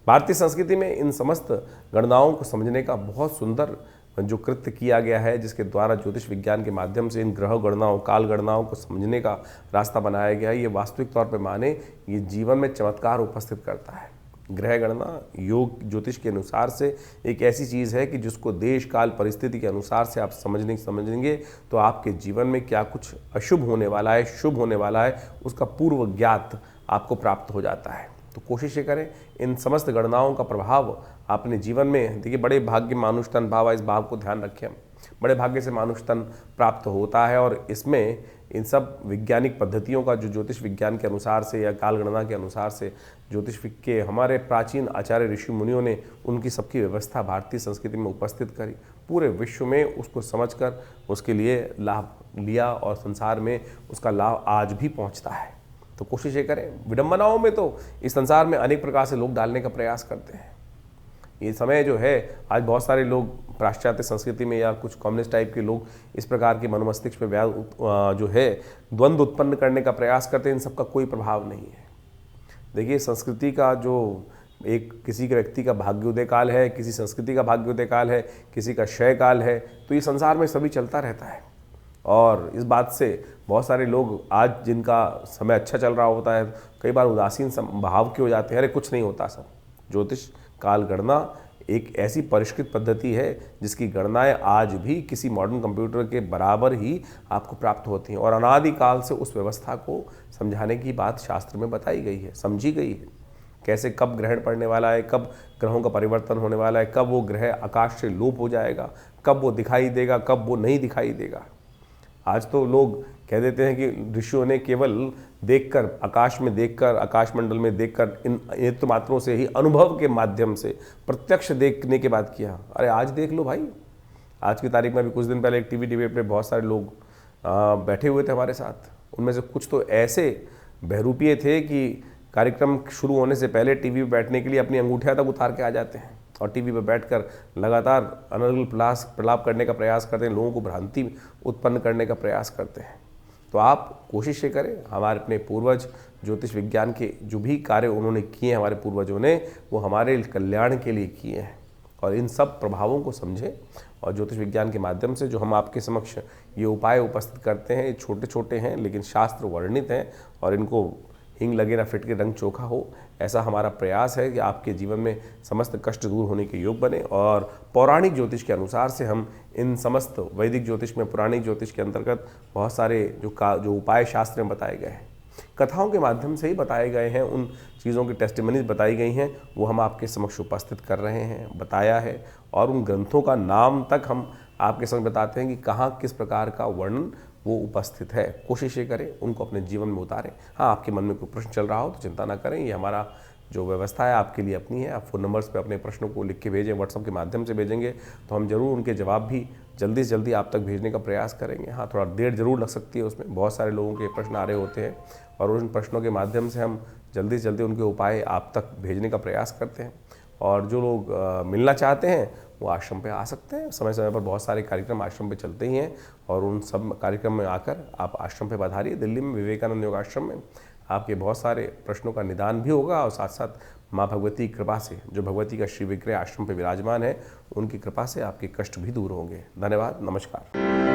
भारतीय संस्कृति में इन समस्त गणनाओं को समझने का बहुत सुंदर जो कृत्य किया गया है, जिसके द्वारा ज्योतिष विज्ञान के माध्यम से इन ग्रह गणनाओं, काल गणनाओं को समझने का रास्ता बनाया गया है। ये वास्तविक तौर पर माने ये जीवन में चमत्कार उपस्थित करता है। ग्रह गणना योग ज्योतिष के अनुसार से एक ऐसी चीज़ है कि जिसको देश काल परिस्थिति के अनुसार से आप समझेंगे तो आपके जीवन में क्या कुछ अशुभ होने वाला है, शुभ होने वाला है, उसका पूर्व ज्ञात आपको प्राप्त हो जाता है। तो कोशिश ये करें इन समस्त गणनाओं का प्रभाव अपने जीवन में, देखिए बड़े भाग्य मानुष तन भाव, इस भाव को ध्यान रखें हम, बड़े भाग्य से मानुष तन प्राप्त होता है। और इसमें इन सब वैज्ञानिक पद्धतियों का जो ज्योतिष विज्ञान के अनुसार से या काल गणना के अनुसार से ज्योतिष के हमारे प्राचीन आचार्य ऋषि मुनियों ने उनकी सबकी व्यवस्था भारतीय संस्कृति में उपस्थित करी, पूरे विश्व में उसको समझकर उसके लिए लाभ लिया और संसार में उसका लाभ आज भी पहुंचता है। तो कोशिश ये करें। विडंबनाओं में तो इस संसार में अनेक प्रकार से लोग डालने का प्रयास करते हैं। ये समय जो है आज बहुत सारे लोग पाश्चात्य संस्कृति में या कुछ कम्युनिस्ट टाइप के लोग इस प्रकार के मनोमस्तिष्क पे जो है द्वंद्व उत्पन्न करने का प्रयास करते हैं। इन सबका कोई प्रभाव नहीं है। देखिए संस्कृति का जो एक किसी के व्यक्ति का भाग्योदय काल है, किसी संस्कृति का भाग्योदय काल है, किसी का क्षय काल है, तो ये संसार में सभी चलता रहता है। और इस बात से बहुत सारे लोग आज जिनका समय अच्छा चल रहा होता है कई बार उदासीन भाव के हो जाते हैं, अरे कुछ नहीं होता सब। ज्योतिष काल गणना एक ऐसी परिष्कृत पद्धति है जिसकी गणनाएं आज भी किसी मॉडर्न कंप्यूटर के बराबर ही आपको प्राप्त होती हैं। और अनादिकाल से उस व्यवस्था को समझाने की बात शास्त्र में बताई गई है, समझी गई है। कैसे कब ग्रहण पड़ने वाला है, कब ग्रहों का परिवर्तन होने वाला है, कब वो ग्रह आकाश से लोप हो जाएगा, कब वो दिखाई देगा, कब वो नहीं दिखाई देगा। आज तो लोग कह देते हैं कि ऋषियों ने केवल देखकर, आकाश में देखकर, आकाश मंडल में देखकर, इन नेत्र मात्रों से ही अनुभव के माध्यम से प्रत्यक्ष देखने के बाद किया। अरे आज देख लो भाई, आज की तारीख में भी कुछ दिन पहले एक टीवी डिबेट पे बहुत सारे लोग बैठे हुए थे हमारे साथ। उनमें से कुछ तो ऐसे बहरूपिये थे कि कार्यक्रम शुरू होने से पहले टीवी पे बैठने के लिए अपनी अंगूठियाँ तक उतार के आ जाते हैं और टीवी पर बैठकर लगातार अनर्गल प्रलाप करने का प्रयास करते हैं, लोगों को भ्रांति उत्पन्न करने का प्रयास करते हैं। तो आप कोशिश ये करें, हमारे अपने पूर्वज ज्योतिष विज्ञान के जो भी कार्य उन्होंने किए, हमारे पूर्वजों ने, वो हमारे कल्याण के लिए किए हैं। और इन सब प्रभावों को समझें और ज्योतिष विज्ञान के माध्यम से जो हम आपके समक्ष ये उपाय उपस्थित करते हैं, ये छोटे छोटे हैं लेकिन शास्त्र वर्णित हैं और इनको हिंग लगे ना फिट के रंग चोखा हो, ऐसा हमारा प्रयास है कि आपके जीवन में समस्त कष्ट दूर होने के योग बने। और पौराणिक ज्योतिष के अनुसार से हम इन समस्त वैदिक ज्योतिष में, पुराणिक ज्योतिष के अंतर्गत बहुत सारे जो उपाय शास्त्र में बताए गए हैं, कथाओं के माध्यम से ही बताए गए हैं, उन चीज़ों की टेस्टिमनीज बताई गई हैं, वो हम आपके समक्ष उपस्थित कर रहे हैं, बताया है। और उन ग्रंथों का नाम तक हम आपके समक्ष बताते हैं कि कहाँ किस प्रकार का वर्णन वो उपस्थित है। कोशिश ये करें उनको अपने जीवन में उतारें। हाँ, आपके मन में कोई प्रश्न चल रहा हो तो चिंता ना करें, ये हमारा जो व्यवस्था है आपके लिए अपनी है। आप फ़ोन नंबर्स पे अपने प्रश्नों को लिख के भेजें, व्हाट्सएप के माध्यम से भेजेंगे तो हम जरूर उनके जवाब भी जल्दी से जल्दी आप तक भेजने का प्रयास करेंगे। हाँ, थोड़ा देर जरूर लग सकती है उसमें, बहुत सारे लोगों के प्रश्न आ रहे होते हैं और उन प्रश्नों के माध्यम से हम जल्दी से जल्दी उनके उपाय आप तक भेजने का प्रयास करते हैं। और जो लोग मिलना चाहते हैं वो आश्रम पे आ सकते हैं। समय समय पर बहुत सारे कार्यक्रम आश्रम पे चलते ही हैं और उन सब कार्यक्रम में आकर आप आश्रम पे पधारिए। दिल्ली में विवेकानंद योग आश्रम में आपके बहुत सारे प्रश्नों का निदान भी होगा और साथ साथ माँ भगवती की कृपा से, जो भगवती का श्री विग्रह आश्रम पे विराजमान है, उनकी कृपा से आपके कष्ट भी दूर होंगे। धन्यवाद, नमस्कार।